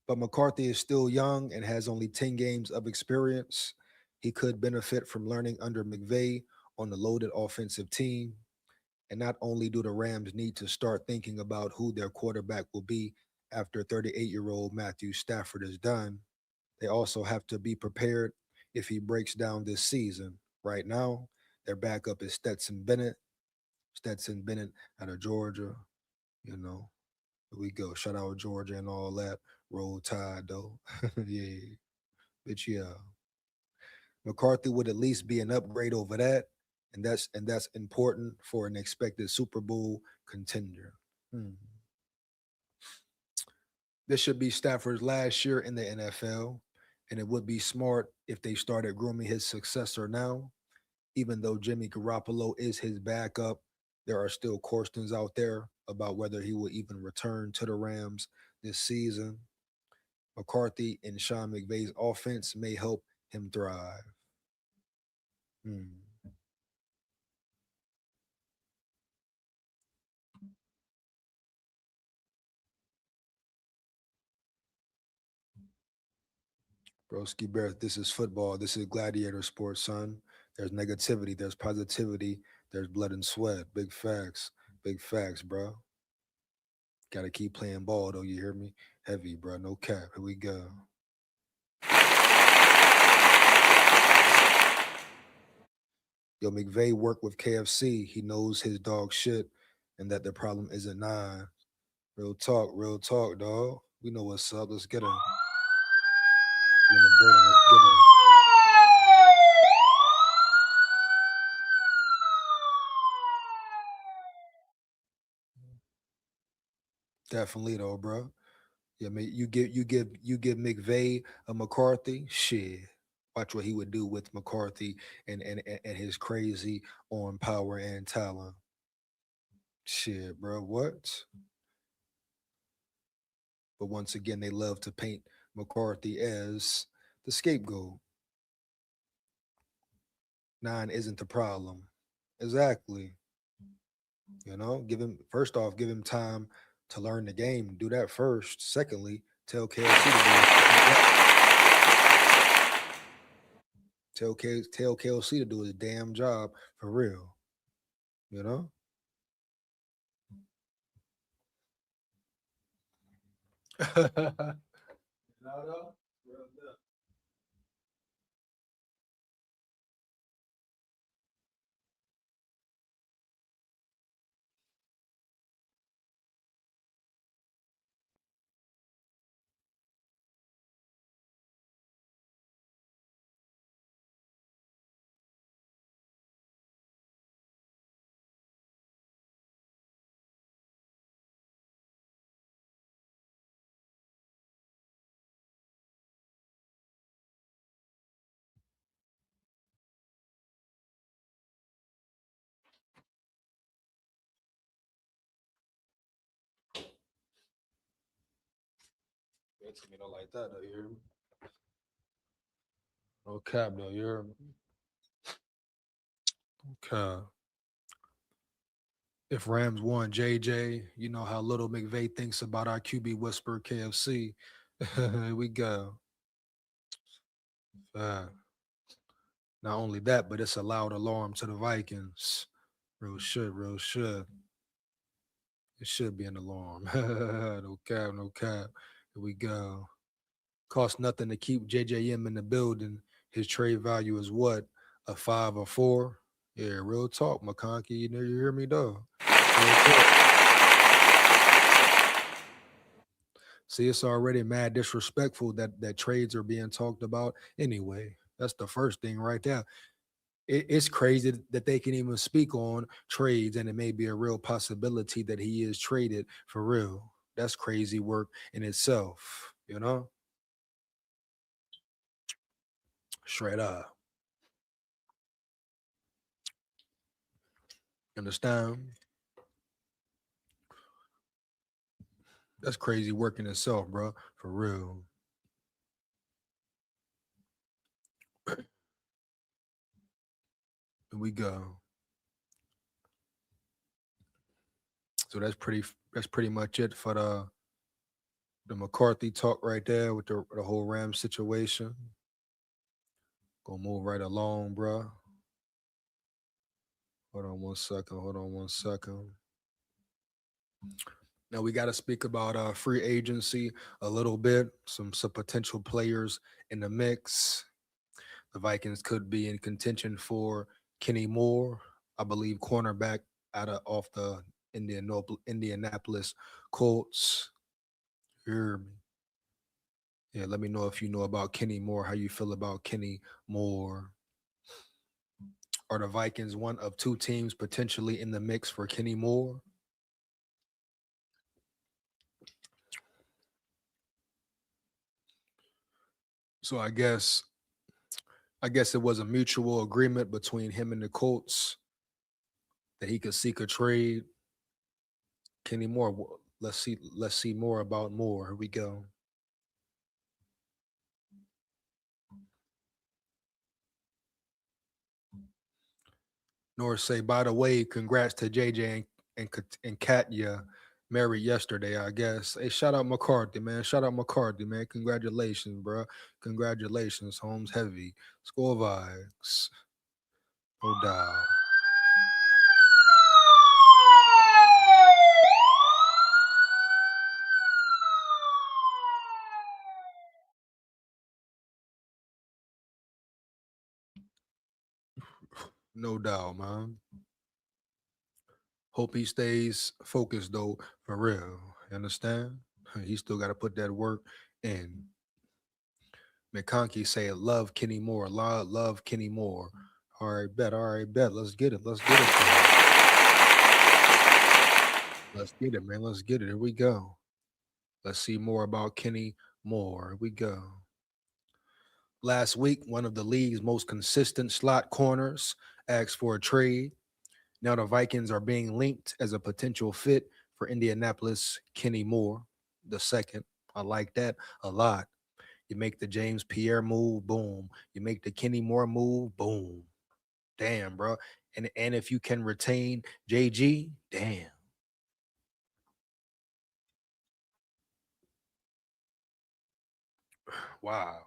But McCarthy is still young and has only 10 games of experience. He could benefit from learning under McVay on the loaded offensive team. And not only do the Rams need to start thinking about who their quarterback will be after 38-year-old Matthew Stafford is done, they also have to be prepared if he breaks down this season. Right now, their backup is Stetson Bennett. Stetson Bennett out of Georgia, you know. Here we go. Shout out Georgia and all that. Roll Tide though. Yeah. Bitch, yeah. McCarthy would at least be an upgrade over that. And that's important for an expected Super Bowl contender. Hmm. This should be Stafford's last year in the NFL, and it would be smart if they started grooming his successor now. Even though Jimmy Garoppolo is his backup, there are still questions out there about whether he will even return to the Rams this season. McCarthy and Sean McVay's offense may help him thrive. Hmm. Broski Bear, this is football. This is gladiator sports, son. There's negativity, there's positivity, there's blood and sweat. Big facts. Big facts, bro. Gotta keep playing ball though, you hear me? Heavy, bro. No cap. Here we go. Yo, McVay worked with KFC. He knows his dog shit and that the problem isn't nine. Real talk, dog. We know what's up. Let's get him. You in the building. Let's get him. Definitely though, bro. Yeah, man, you give McVay a McCarthy. Shit. Watch what he would do with McCarthy and his crazy on power and talent. Shit, bro. What? But once again, they love to paint McCarthy as the scapegoat. Nine isn't the problem. Exactly. Give him first off, give him time to learn the game. Do that first. Secondly, tell KLC to tell KLC to do his damn job for real. You know? No, it's me don't like that though, you hear me? No cap though, you hear me? Okay. If Rams won JJ, you know how little McVay thinks about our QB whisper KFC. Here we go. Fact. Not only that, but it's a loud alarm to the Vikings. Real shit, real shit. It should be an alarm. No cap, no cap. Here we go. Cost nothing to keep JJM in the building. His trade value is what? A 5 or 4? Yeah, real talk, McConkey. You know, you hear me though. Real talk. See, it's already mad disrespectful that trades are being talked about. Anyway, that's the first thing right there. It's crazy that they can even speak on trades, and it may be a real possibility that he is traded for real. That's crazy work in itself, you know? Straight up. Understand? That's crazy work in itself, bro. For real. Here we go. So that's pretty much it for the McCarthy talk right there with the whole Ram situation. Gonna move right along, bro. Hold on one second. Hold on one second. Now we got to speak about free agency a little bit. Some potential players in the mix. The Vikings could be in contention for Kenny Moore, I believe, cornerback out of off the Indianapolis Colts. You hear me? Yeah, let me know if you know about Kenny Moore. How you feel about Kenny Moore? Are the Vikings one of two teams potentially in the mix for Kenny Moore? So I guess it was a mutual agreement between him and the Colts that he could seek a trade. Kenny Moore. Let's see more about Moore. Here we go. Nor say, by the way, congrats to JJ and Katya married yesterday, I guess. Hey, shout out McCarthy, man. Shout out McCarthy, man. Congratulations, bro. Congratulations, Holmes Heavy. Score vibes. No doubt. No doubt, man. Hope he stays focused though, for real. You understand? He still got to put that work in. McConkey say, love Kenny Moore. Love Kenny Moore. All right, bet. All right, bet. Let's get it. Let's get it. Man. Let's get it, man. Let's get it. Here we go. Let's see more about Kenny Moore. Here we go. Last week, one of the league's most consistent slot corners asked for a trade. Now the Vikings are being linked as a potential fit for Indianapolis Kenny Moore, the second. I like that a lot. You make the James Pierre move, boom. You make the Kenny Moore move, boom. Damn, bro. And if you can retain JG, damn. Wow.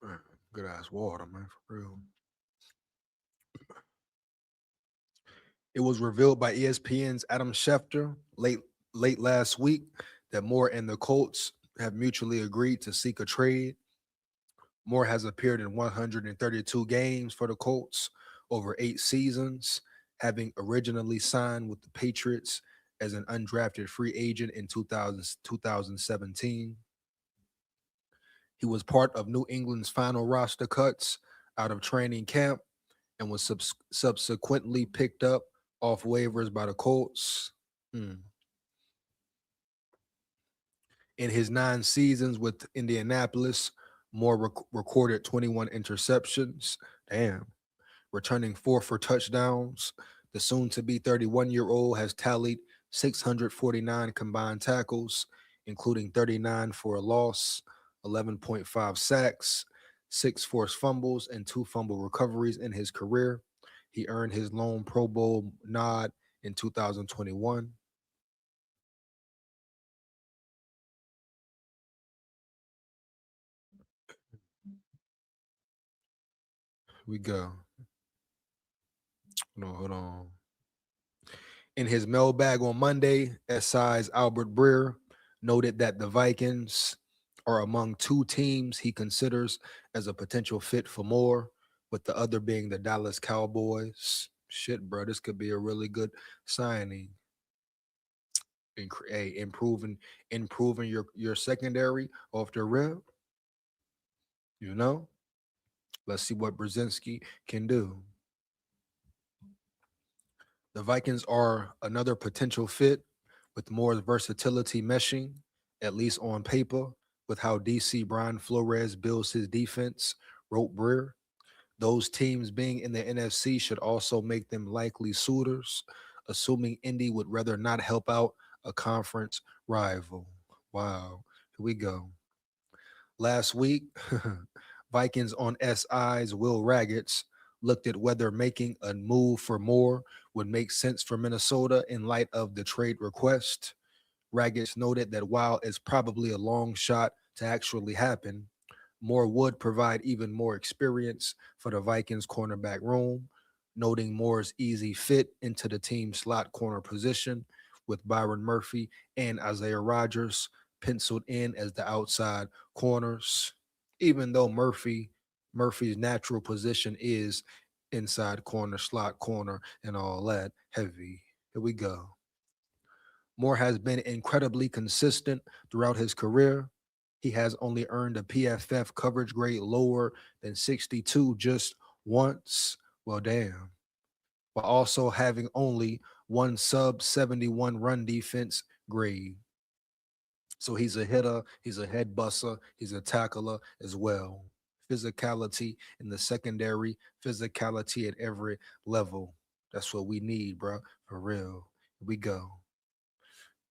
Man, good ass water, man, for real. It was revealed by ESPN's Adam Schefter late last week that Moore and the Colts have mutually agreed to seek a trade. Moore has appeared in 132 games for the Colts over 8 seasons, having originally signed with the Patriots as an undrafted free agent in 2017. He was part of New England's final roster cuts out of training camp and was subsequently picked up off waivers by the Colts. Hmm. In his 9 seasons with Indianapolis, Moore recorded 21 interceptions. Damn. Returning 4 for touchdowns. The soon to be 31-year-old has tallied 649 combined tackles, including 39 for a loss, 11.5 sacks, 6 forced fumbles, and 2 fumble recoveries in his career. He earned his lone Pro Bowl nod in 2021. We go. No, hold on. In his mailbag on Monday, SI's Albert Breer noted that the Vikings are among two teams he considers as a potential fit for more, with the other being the Dallas Cowboys. Shit, bro, this could be a really good signing. Hey, improving your secondary off the rip. You know, let's see what Brzezinski can do. The Vikings are another potential fit with more versatility meshing, at least on paper, with how DC Brian Flores builds his defense, wrote Breer. Those teams being in the NFC should also make them likely suitors, assuming Indy would rather not help out a conference rival. Wow, here we go. Last week, Vikings on SI's Will Raggets looked at whether making a move for more would make sense for Minnesota in light of the trade request. Raggets noted that while it's probably a long shot to actually happen, Moore would provide even more experience for the Vikings cornerback room, noting Moore's easy fit into the team's slot corner position with Byron Murphy and Isaiah Rodgers penciled in as the outside corners, even though Murphy's natural position is inside corner, slot corner, and all that heavy. Here we go. Moore has been incredibly consistent throughout his career. He has only earned a PFF coverage grade lower than 62 just once. Well, damn. While also having only one sub 71 run defense grade. So he's a hitter, he's a head busser, he's a tackler as well. Physicality in the secondary, physicality at every level. That's what we need, bro. For real. Here we go.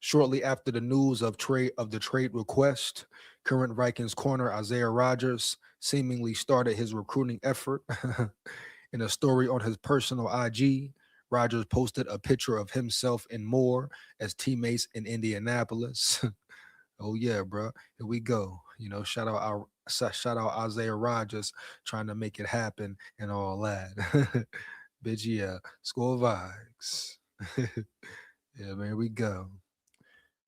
Shortly after the news of the trade request, current Vikings corner Isaiah Rodgers seemingly started his recruiting effort. In a story on his personal IG, Rodgers posted a picture of himself and Moore as teammates in Indianapolis. Oh yeah, bro. Here we go. You know, shout out Isaiah Rodgers trying to make it happen and all that. Bitch, yeah. SKOL VIKES. Yeah, man, we go.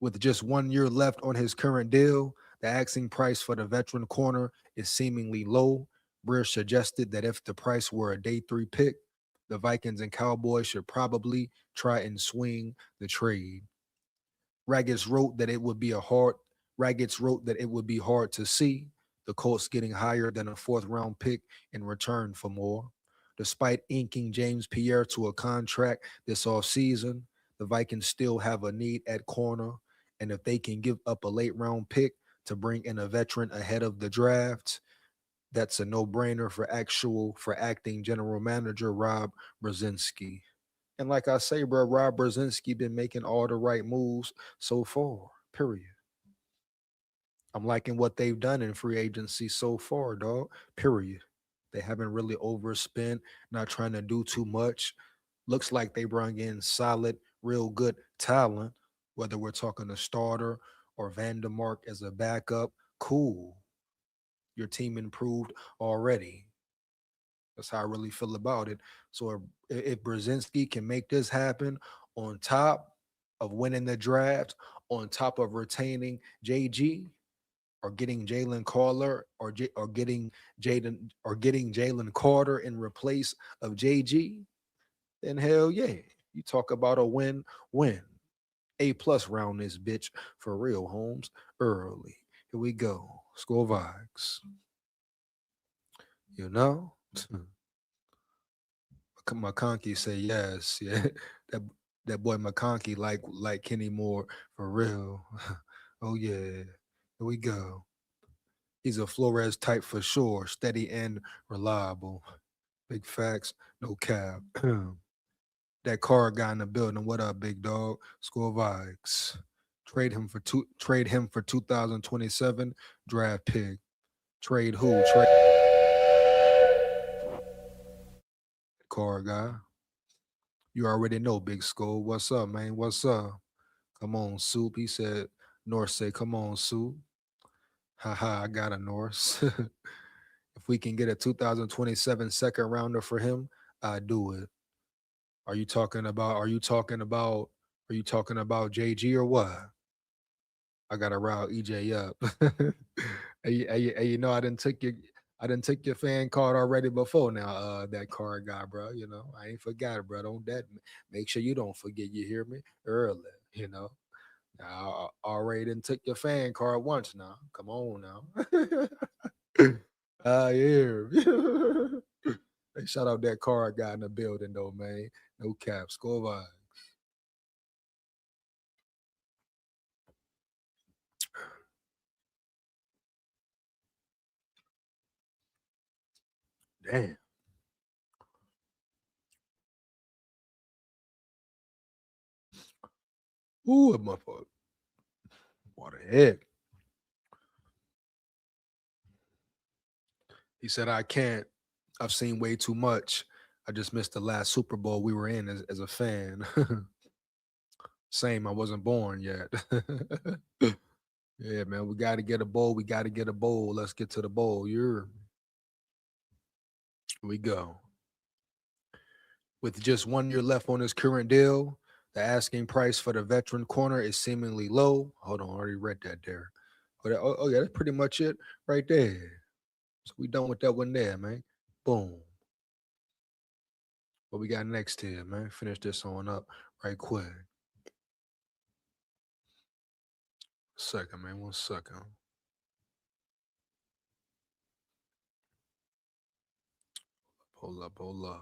With just 1 year left on his current deal, the asking price for the veteran corner is seemingly low. Breer suggested that if the price were a day 3 pick, the Vikings and Cowboys should probably try and swing the trade. Raggets wrote that it would be hard to see the Colts getting higher than a 4th round pick in return for more. Despite inking James Pierre to a contract this offseason, the Vikings still have a need at corner, and if they can give up a late round pick to bring in a veteran ahead of the draft, that's a no-brainer for acting general manager Rob Brzezinski. And like I say, bro, Rob Brzezinski been making all the right moves so far. Period. I'm liking what they've done in free agency so far, dog. Period. They haven't really overspent, not trying to do too much. Looks like they brought in solid, real good talent, whether we're talking a starter or Vandermark as a backup. Cool. Your team improved already. That's how I really feel about it. So if Brzezinski can make this happen on top of winning the draft, on top of retaining JG, or getting Jalen Carter, or getting Jalen Carter in replace of JG, then hell yeah, you talk about a win-win. A+ round this bitch for real, Holmes. Early. Here we go. SKOL VIKES. You know? McConkey say yes. Yeah. That boy McConkey like Kenny Moore for real. Oh yeah. Here we go. He's a Flores type for sure. Steady and reliable. Big facts, no cap. That car guy in the building. What up, big dog? SKOL VIKES. Trade him for 2027 draft pick. Trade who? Trade car guy. You already know, Big SKOL. What's up, man? What's up? Come on, Soup. He said, North say, come on, Soup. Haha, I got a Norse. If we can get a 2027 second rounder for him, I do it. Are you talking about? Are you talking about? Are you talking about JG or what? I gotta rile EJ up. You know, I didn't take your fan card already before. Now, that card guy, bro. You know, I ain't forgot it, bro. Don't that make sure you don't forget. You hear me? Early, you know. I already didn't took your fan card once. Now, come on now. Yeah. Hey, shout out that card guy in the building, though, man. No cap. Score vibe. Damn. Ooh, my fault. What the heck? He said, I can't. I've seen way too much. I just missed the last Super Bowl we were in as a fan. Same, I wasn't born yet. Yeah, man, we got to get a bowl. We got to get a bowl. Let's get to the bowl. Here we go. With just 1 year left on his current deal, the asking price for the veteran corner is seemingly low. Hold on, I already read that there. Oh, yeah, that's pretty much it right there. So we done with that one there, man. Boom. What we got next here, man? Finish this on up right quick. Second, man. 1 second. Hold up, hold up.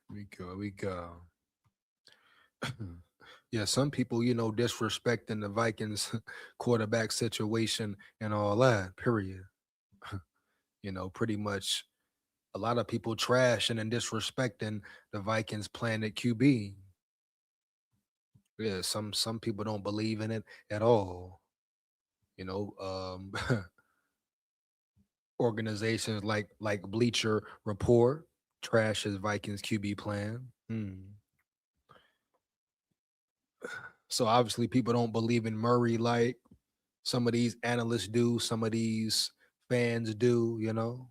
We go. Yeah, some people, you know, disrespecting the Vikings quarterback situation and all that, period. You know, pretty much a lot of people trashing and disrespecting the Vikings plan at QB. Yeah, some people don't believe in it at all. You know, organizations like Bleacher Report trashes Vikings QB plan. So obviously people don't believe in Murray like some of these analysts do, some of these fans do, you know.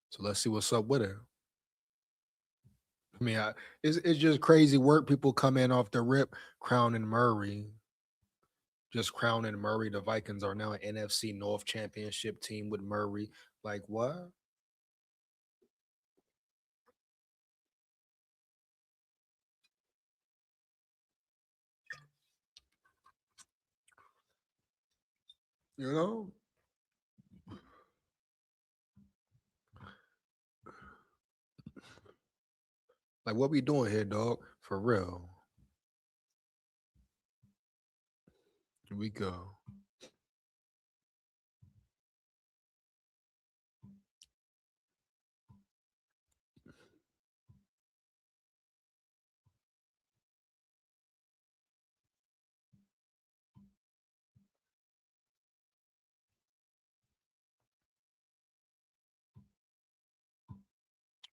So let's see what's up with it. I mean, it's just crazy work. People come in off the rip crowning Murray. Just crowning Murray. The Vikings are now an NFC North championship team with Murray. Like what? You know? Like what we doing here, dog? For real. Here we go.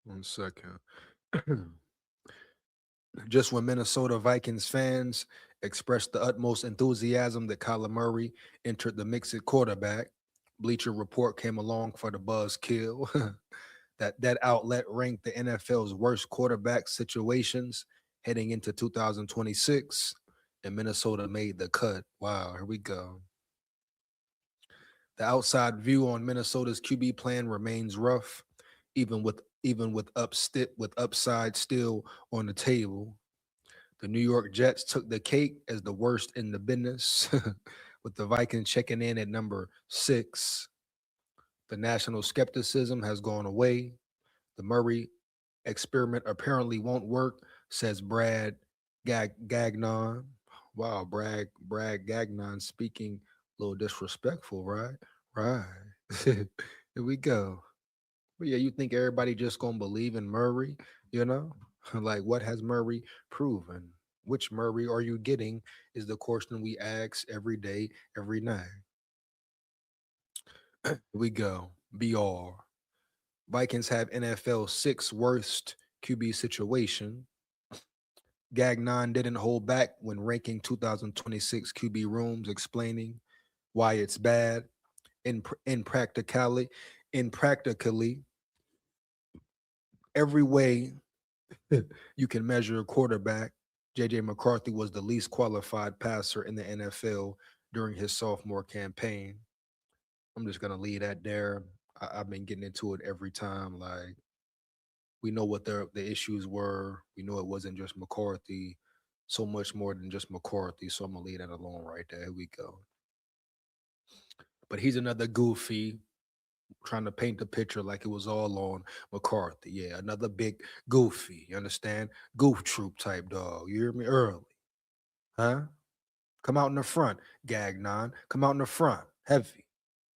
1 second. Just when Minnesota Vikings fans expressed the utmost enthusiasm that Kyler Murray entered the mix at quarterback, Bleacher Report came along for the buzzkill. That outlet ranked the NFL's worst quarterback situations heading into 2026, and Minnesota made the cut. Wow, here we go. The outside view on Minnesota's QB plan remains rough, even with upside still on the table. The New York Jets took the cake as the worst in the business, with the Vikings checking in at number 6. The national skepticism has gone away. The Murray experiment apparently won't work, says Brad Gagnon. Wow, Brad Gagnon speaking a little disrespectful, right? Right. Here we go. But yeah, you think everybody just gonna believe in Murray, you know? Like what has Murray proven? Which Murray are you getting is the question we ask every day, every night. Here we go. BR. Vikings have NFL 6th worst QB situation. Gagnon didn't hold back when ranking 2026 QB rooms, explaining why it's bad. In practically, in practically every way you can measure a quarterback, JJ McCarthy was the least qualified passer in the NFL during his sophomore campaign. I'm just gonna leave that there. I've been getting into it every time. Like, we know what the issues were. We know it wasn't just McCarthy, so much more than just McCarthy. So I'm gonna leave that alone right there. Here we go. But he's another goofy trying to paint the picture like it was all on McCarthy. Yeah, another big goofy. You understand? Goof troop type dog. You hear me? Early, huh? Come out in the front, Gagnon. Come out in the front, heavy.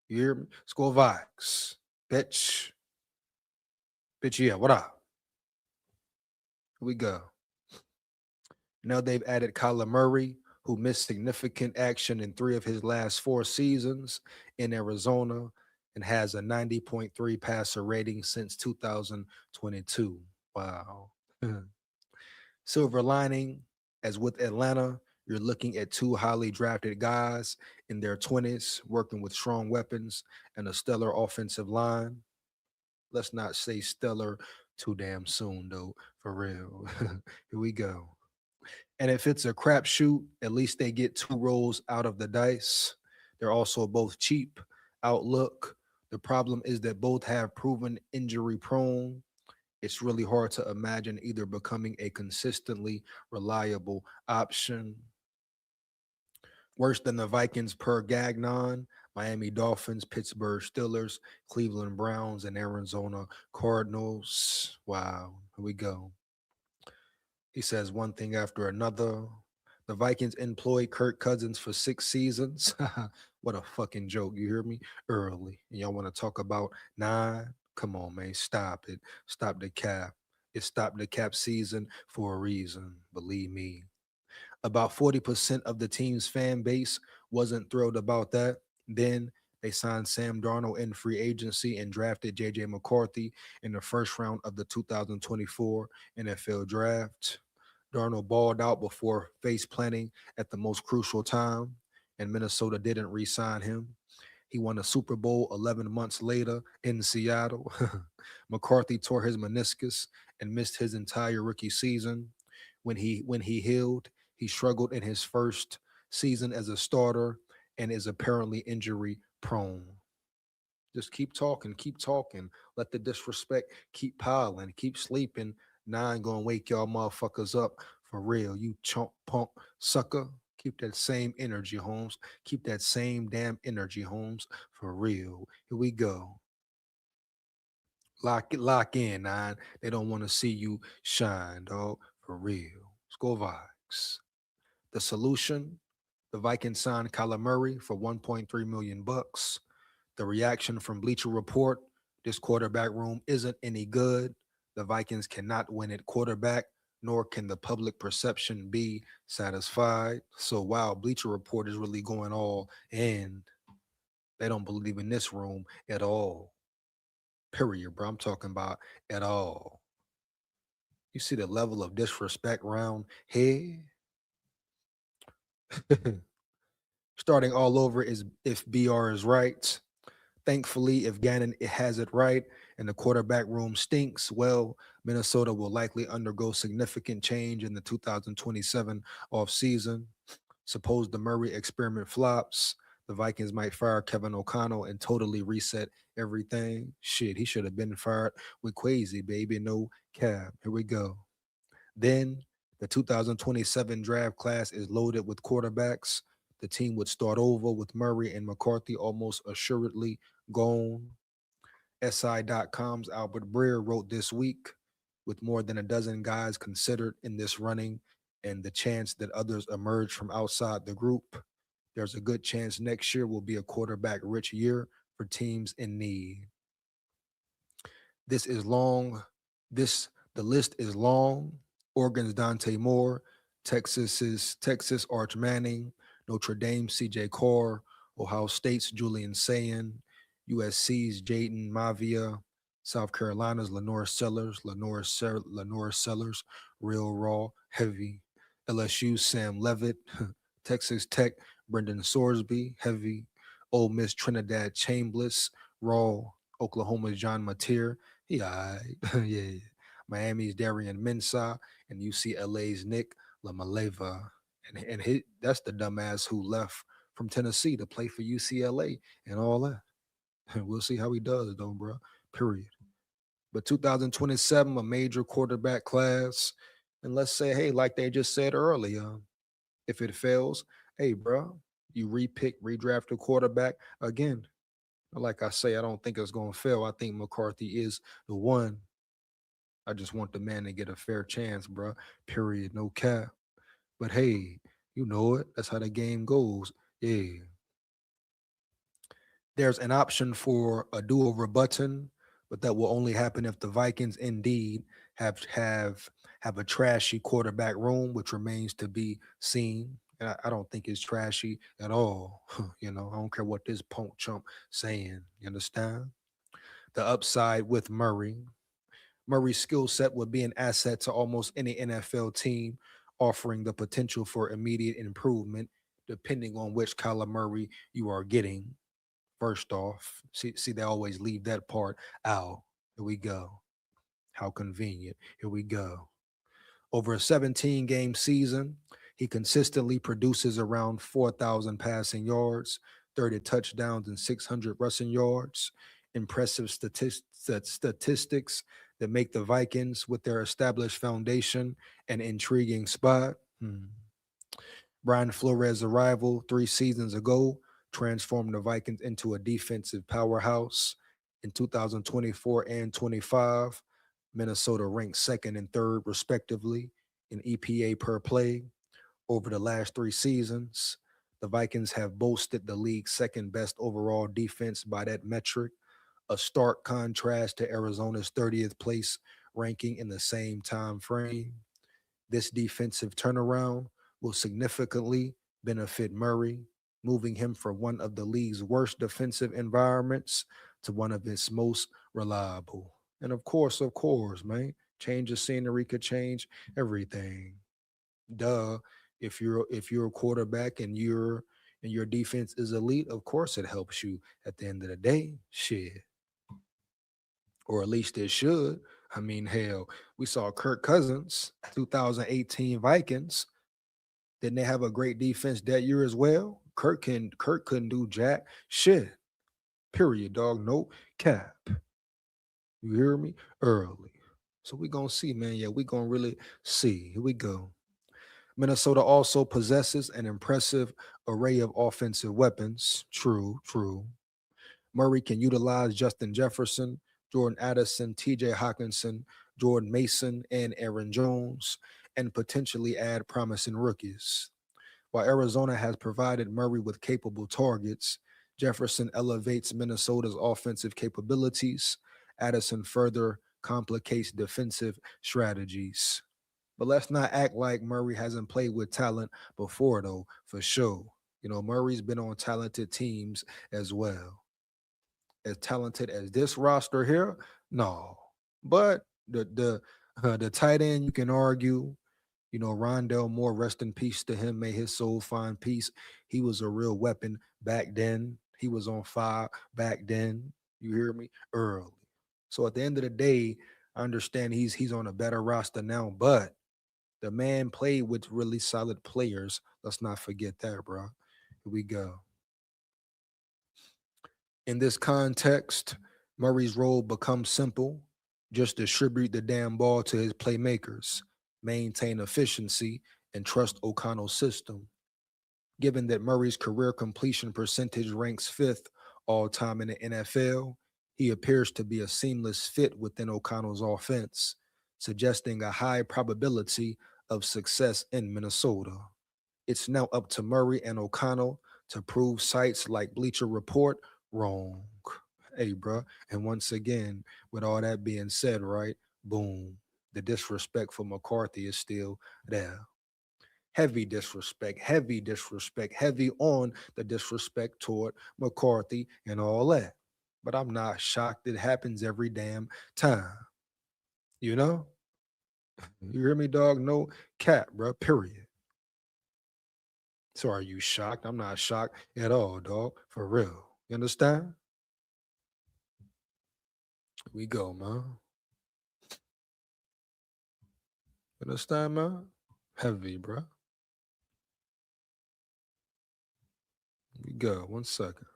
You hear me? Score Vikes, bitch. Bitch, yeah. What up? Here we go. Now they've added Kyler Murray, who missed significant action in 3 of his last 4 seasons in Arizona and has a 90.3 passer rating since 2022. Wow. Silver lining, as with Atlanta, you're looking at 2 highly drafted guys in their 20s working with strong weapons and a stellar offensive line. Let's not say stellar too damn soon, though, for real. Here we go. And if it's a crapshoot, at least they get 2 rolls out of the dice. They're also both cheap. Outlook. The problem is that both have proven injury prone. It's really hard to imagine either becoming a consistently reliable option. Worse than the Vikings per Gagnon, Miami Dolphins, Pittsburgh Steelers, Cleveland Browns, and Arizona Cardinals. Wow, here we go. He says one thing after another. The Vikings employed Kirk Cousins for 6 seasons. What a fucking joke. You hear me? Early. And y'all want to talk about 9? Come on, man. Stop it. Stop the cap. It stopped the cap season for a reason. Believe me. About 40% of the team's fan base wasn't thrilled about that. Then they signed Sam Darnold in free agency and drafted JJ McCarthy in the first round of the 2024 NFL draft. Darnold balled out before face planting at the most crucial time, and Minnesota didn't re sign him. He won a Super Bowl 11 months later in Seattle. McCarthy tore his meniscus and missed his entire rookie season. When he healed, he struggled in his first season as a starter and is apparently injury prone. Just keep talking, keep talking. Let the disrespect keep piling, keep sleeping. Now I ain't gonna wake y'all motherfuckers up for real. You chump punk sucker. Keep that same energy, Holmes. Keep that same damn energy, Holmes, for real. Here we go. Lock in, nine. They don't want to see you shine, dog. For real. Score Vikes. The solution: the Vikings signed Kyler Murray for 1.3 million bucks. The reaction from Bleacher Report: this quarterback room isn't any good. The Vikings cannot win at quarterback, nor can the public perception be satisfied. So wow, Bleacher Report is really going all in. They don't believe in this room at all. Period, bro. I'm talking about at all. You see the level of disrespect round here? Starting all over is if BR is right. Thankfully, if Gannon has it right and the quarterback room stinks, well, Minnesota will likely undergo significant change in the 2027 offseason. Suppose the Murray experiment flops, the Vikings might fire Kevin O'Connell and totally reset everything. Shit, he should have been fired with Quasi, baby. No cap. Here we go. Then the 2027 draft class is loaded with quarterbacks. The team would start over with Murray and McCarthy almost assuredly gone. SI.com's Albert Breer wrote this week: with more than a dozen guys considered in this running and the chance that others emerge from outside the group, there's a good chance next year will be a quarterback rich year for teams in need. This is long. The list is long. Oregon's Dante Moore, Texas Arch Manning, Notre Dame's CJ Carr, Ohio State's Julian Sayin, USC's Jaden Mavia, South Carolina's Lenore Sellers, real raw, heavy. LSU, Sam Levitt. Texas Tech, Brendan Sorsby, heavy. Ole Miss, Trinidad Chambliss, raw. Oklahoma's John Mateer, he alright. Yeah. Miami's Darian Mensah, and UCLA's Nick Lamaleva. And that's the dumbass who left from Tennessee to play for UCLA and all that. We'll see how he does, though, bro. Period. But 2027, a major quarterback class. And let's say, hey, like they just said earlier, if it fails, hey, bro, you redraft a quarterback again. Like I say, I don't think it's going to fail. I think McCarthy is the one. I just want the man to get a fair chance, bro. Period. No cap. But hey, you know it. That's how the game goes. Yeah. There's an option for a do-over button, but that will only happen if the Vikings indeed have a trashy quarterback room, which remains to be seen. And I don't think it's trashy at all. I don't care what this punk chump saying. You understand? The upside with Murray. Murray's skill set would be an asset to almost any NFL team, offering the potential for immediate improvement, depending on which Kyler Murray you are getting. First off, see, they always leave that part out. Here we go. How convenient. Here we go. Over a 17-game season, he consistently produces around 4,000 passing yards, 30 touchdowns, and 600 rushing yards. Impressive statistics that make the Vikings, with their established foundation, an intriguing spot. Brian Flores' arrival 3 seasons ago transformed the Vikings into a defensive powerhouse. In 2024 and 25, Minnesota ranked second and third, respectively, in EPA per play. Over the last 3 seasons, the Vikings have boasted the league's second best overall defense by that metric, a stark contrast to Arizona's 30th place ranking in the same time frame. This defensive turnaround will significantly benefit Murray, moving him from one of the league's worst defensive environments to one of its most reliable. And of course, man, change of scenery could change everything. Duh. If you're a quarterback and your defense is elite, of course it helps you at the end of the day. Shit. Or at least it should. I mean, hell, we saw Kirk Cousins, 2018 Vikings. Didn't they have a great defense that year as well? Kirk couldn't do jack shit. Period, dog. No cap. You hear me? Early. So we gonna see, man. Yeah, we gonna really see. Here we go. Minnesota also possesses an impressive array of offensive weapons. True, true. Murray can utilize Justin Jefferson, Jordan Addison, TJ Hawkinson, Jordan Mason, and Aaron Jones, and potentially add promising rookies. While Arizona has provided Murray with capable targets, Jefferson elevates Minnesota's offensive capabilities. Addison further complicates defensive strategies. But let's not act like Murray hasn't played with talent before, though, for sure. Murray's been on talented teams as well. As talented as this roster here, no. But the tight end, you can argue, Rondell Moore, rest in peace to him. May his soul find peace. He was a real weapon back then. He was on fire back then. You hear me? Early. So at the end of the day, I understand he's on a better roster now, but the man played with really solid players. Let's not forget that, bro. Here we go. In this context, Murray's role becomes simple. Just distribute the damn ball to his playmakers, maintain efficiency, and trust O'Connell's system. Given that Murray's career completion percentage ranks 5th all time in the NFL, he appears to be a seamless fit within O'Connell's offense, suggesting a high probability of success in Minnesota. It's now up to Murray and O'Connell to prove sites like Bleacher Report wrong. Hey, bro. And once again, with all that being said, right, boom, the disrespect for McCarthy is still there. Heavy disrespect, heavy on the disrespect toward McCarthy and all that. but I'm not shocked. It happens every damn time. You know? You hear me, dog? No cap, bro. Period. So are you shocked? I'm not shocked at all, dog. For real. You understand? Here we go, man. You understand, man? Heavy, bro. Here we go. 1 second.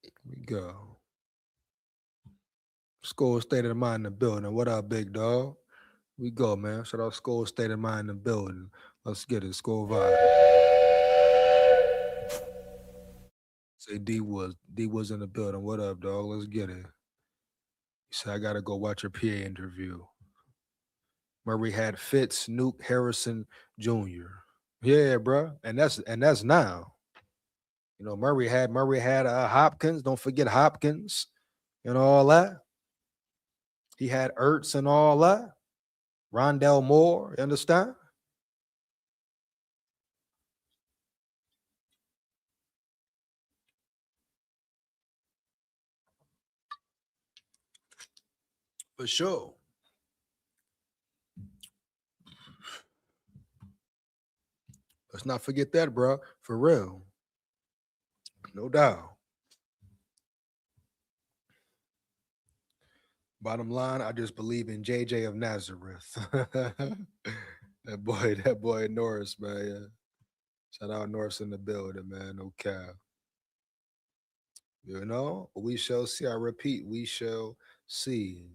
Here we go. SKOL State of Mind in the building. What up, big dog? We go, man. Shout out SKOL State of Mind in the building. Let's get it. SKOL vibe. Say D was in the building. What up, dog? Let's get it. He said I gotta go watch your PA interview. Murray had Fitz, Nuke, Harrison Jr. Yeah, bro. And that's now. You know, Murray had Hopkins. Don't forget Hopkins and all that. He had Ertz and all that. Rondell Moore, you understand? For sure. Let's not forget that, bro. For real. No doubt. Bottom line, I just believe in JJ of Nazareth. that boy Norris, man. Yeah. Shout out Norris in the building, man. No cap. You know, we shall see. I repeat, we shall see.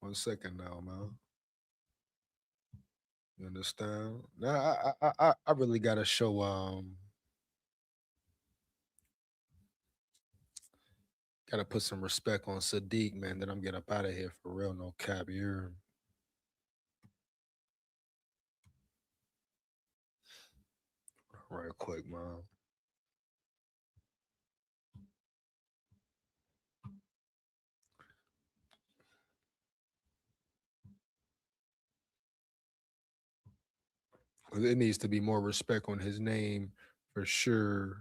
1 second now, man. You understand? Now I really gotta show gotta put some respect on Sadiq, man. Then I'm getting up out of here for real, no cap here. Right quick, man. There needs to be more respect on his name for sure.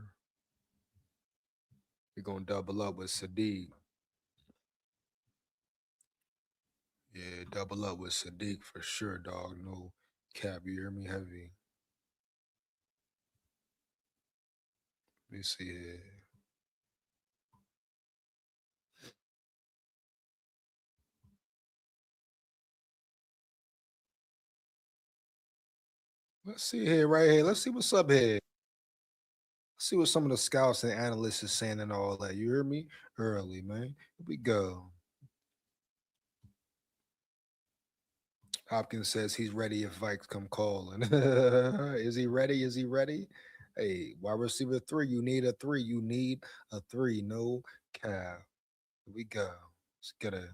We're gonna double up with Sadiq. Yeah, double up with Sadiq for sure, dog. No cap. You hear me? Heavy. Let me see here. Let's see here, right here. Let's see what's up here. Let's see what some of the scouts and analysts is saying and all that. You hear me? Early, man. Here we go. Hopkins says he's ready if Vikes come calling. Is he ready? Is he ready? Hey, wide receiver 3, you need a 3. You need a 3. No cap. Here we go. Let's get it.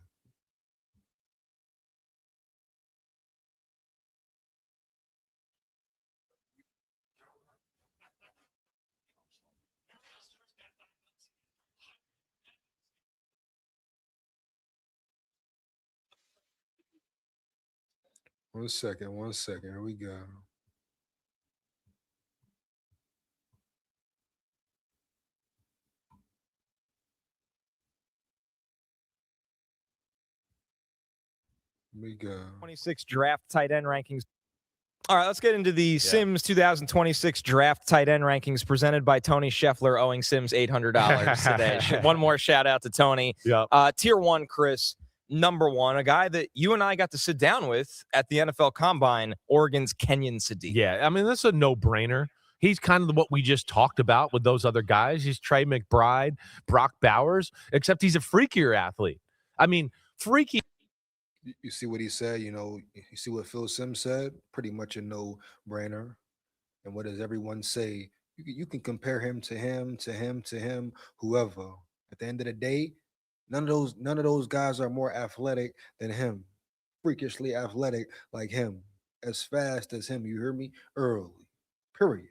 One second. 1 second. Here we go. Here we go. 26 draft tight end rankings. All right, let's get into the Sims 2026 draft tight end rankings presented by Tony Scheffler, owing Sims $800 today. One more shout out to Tony. Yep. Tier 1, Chris, number 1, a guy that you and I got to sit down with at the NFL Combine, Oregon's Kenyon Sadiq. Yeah, I mean, that's a no-brainer. He's kind of what we just talked about with those other guys. He's Trey McBride, Brock Bowers, except he's a freakier athlete. I mean, freaky. You see what he said? You know, you see what Phil Sims said? Pretty much a no-brainer. And what does everyone say? You can compare him to him, whoever. At the end of the day, none of those guys are more athletic than him. Freakishly athletic like him. As fast as him. You hear me? Early. Period.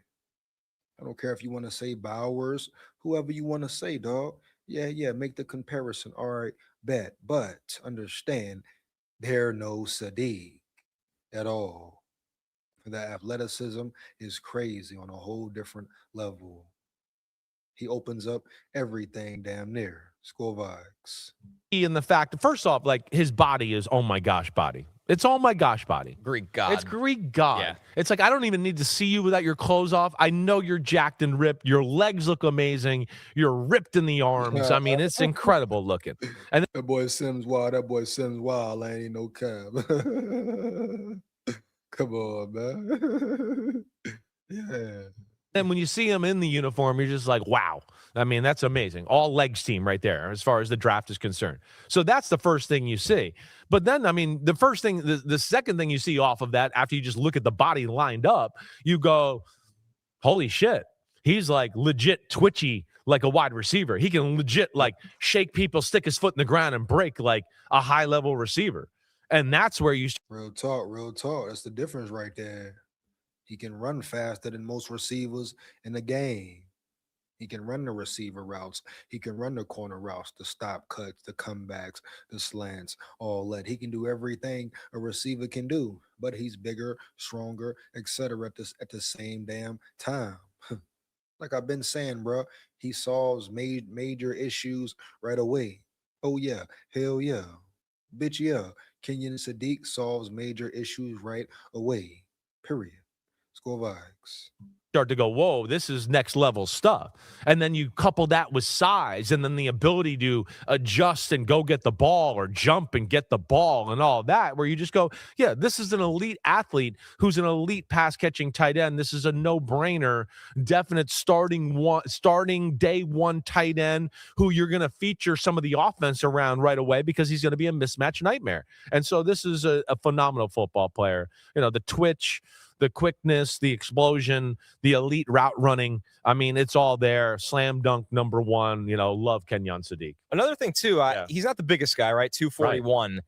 I don't care if you want to say Bowers, whoever you want to say, dog. Yeah, make the comparison. All right, bet. But understand, they're no Sadiq at all. The athleticism is crazy on a whole different level. He opens up everything damn near. SKOL VIKES. In the fact, first off, like his body is oh my gosh body. It's oh my gosh body. Greek god. It's Greek god. Yeah. It's like I don't even need to see you without your clothes off. I know you're jacked and ripped. Your legs look amazing. You're ripped in the arms. I mean, it's incredible looking. And That boy Sims wild. That boy Sims wild. I ain't no cab. Come on, man. Yeah. then when you see him in the uniform, you're just like, wow. I mean, that's amazing. All legs team right there as far as the draft is concerned. So that's the first thing you see. But then, I mean, the first thing, the second thing you see off of that, after you just look at the body lined up, you go, holy shit. He's like legit twitchy like a wide receiver. He can legit like shake people, stick his foot in the ground and break like a high level receiver. And that's where you Real talk, real talk. That's the difference right there. He can run faster than most receivers in the game. He can run the receiver routes. He can run the corner routes, the stop cuts, the comebacks, the slants, all that. He can do everything a receiver can do, but he's bigger, stronger, etc. at the same damn time. Like I've been saying, bro, he solves major issues right away. Oh yeah, hell yeah, bitch yeah. Kenyon Sadiq solves major issues right away. Period. SKOL VIKES. start to go, whoa, this is next level stuff. And then you couple that with size and then the ability to adjust and go get the ball or jump and get the ball and all that, where you just go, yeah, this is an elite athlete who's an elite pass catching tight end. This is a no-brainer, definite starting day one tight end who you're going to feature some of the offense around right away because he's going to be a mismatch nightmare. And so this is a phenomenal football player. You know, the twitch, the quickness, the explosion, the elite route running. I mean, it's all there. Slam dunk number one. You know, love Kenyon Sadiq. Another thing, too, he's not the biggest guy, right? 241. Right.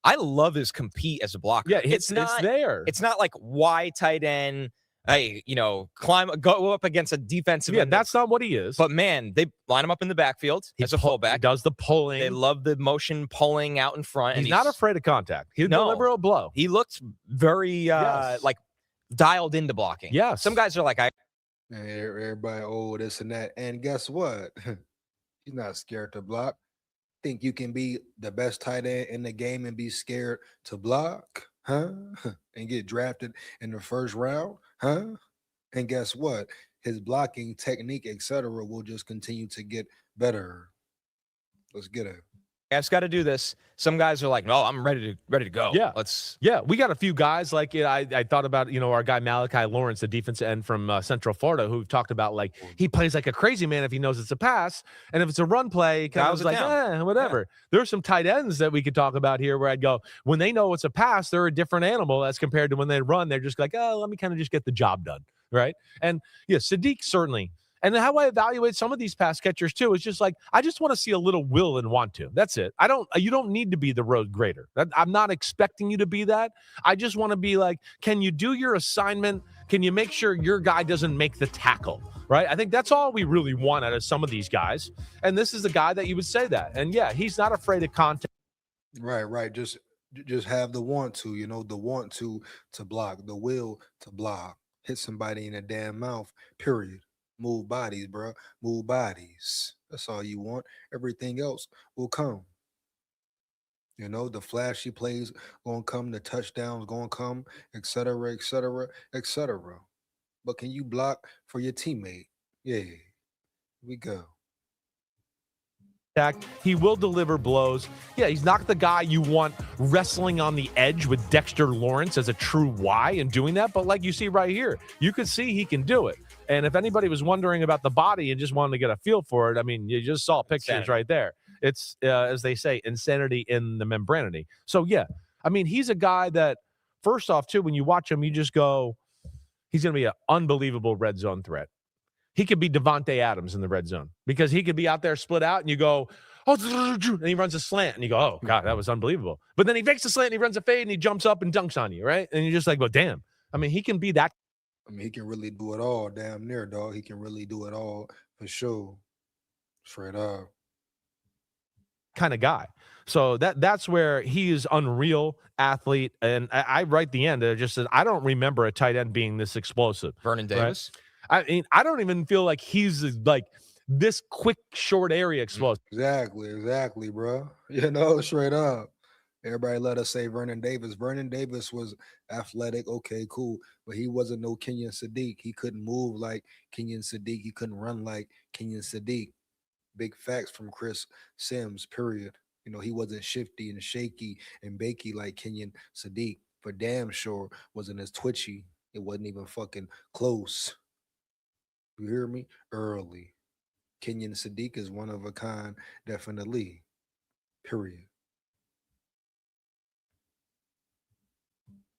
I love his compete as a blocker. Yeah, it's there. It's not like wide tight end. Hey, you know, go up against a defensive. Yeah, that's not what he is. But man, they line him up in the backfield as a fullback. He does the pulling. They love the motion pulling out in front. He's not afraid of contact. He'll deliver a blow. He looks very like dialed into blocking. Yeah. Some guys are like, everybody, oh, this and that. And guess what? He's not scared to block. Think you can be the best tight end in the game and be scared to block, huh? And get drafted in the first round, huh? And guess what? His blocking technique, etc., will just continue to get better. Let's get it. I just got to do this. Some guys are like, no, I'm ready to go. Yeah. We got a few guys like I thought about, you know, our guy Malachi Lawrence, the defensive end from Central Florida, who talked about like he plays like a crazy man if he knows it's a pass, and if it's a run play, kind of was like, whatever. Yeah. There's some tight ends that we could talk about here where I'd go, when they know it's a pass, they're a different animal as compared to when they run. They're just like, oh, let me kind of just get the job done, right? And yeah, Sadiq certainly. And how I evaluate some of these pass catchers too is just like, I just want to see a little will and want to. That's it. You don't need to be the road grader. I'm not expecting you to be that. I just want to be like, can you do your assignment? Can you make sure your guy doesn't make the tackle? Right? I think that's all we really want out of some of these guys. And this is the guy that you would say that. And yeah, he's not afraid of contact. Right. Just have the want to, you know, the want to block, the will to block, hit somebody in the damn mouth, period. Move bodies, bro. Move bodies. That's all you want. Everything else will come. You know, the flashy plays gonna come, the touchdowns gonna come, etc., etc., etc. But can you block for your teammate? Yeah. Here we go. He will deliver blows. Yeah, he's not the guy you want wrestling on the edge with Dexter Lawrence as a true Y and doing that. But like you see right here, you could see he can do it. And if anybody was wondering about the body and just wanted to get a feel for it, I mean, you just saw pictures right there. It's, as they say, insanity in the membranity. So, yeah, I mean, he's a guy that, first off, too, when you watch him, you just go, he's going to be an unbelievable red zone threat. He could be Devontae Adams in the red zone because he could be out there split out and you go, oh, and he runs a slant and you go, oh, God, that was unbelievable. But then he fakes a slant and he runs a fade and he jumps up and dunks on you, right? And you're just like, well, damn. I mean, he can be that. I mean, he can really do it all, damn near, dog. He can really do it all for sure. Straight up. Kind of guy. So that's where he is unreal athlete. And I write the end. It just says, I don't remember a tight end being this explosive. Vernon Davis. Right? I mean, I don't even feel like he's like this quick, short area explosive. Exactly, bro. You know, straight up. Everybody let us say Vernon Davis. Vernon Davis was athletic, okay, cool, but he wasn't no Kenyon Sadiq. He couldn't move like Kenyon Sadiq. He couldn't run like Kenyon Sadiq. Big facts from Chris Sims, period. You know, he wasn't shifty and shaky and bakey like Kenyon Sadiq. For damn sure wasn't as twitchy. It wasn't even fucking close. You hear me? Early. Kenyon Sadiq is one of a kind, definitely. Period.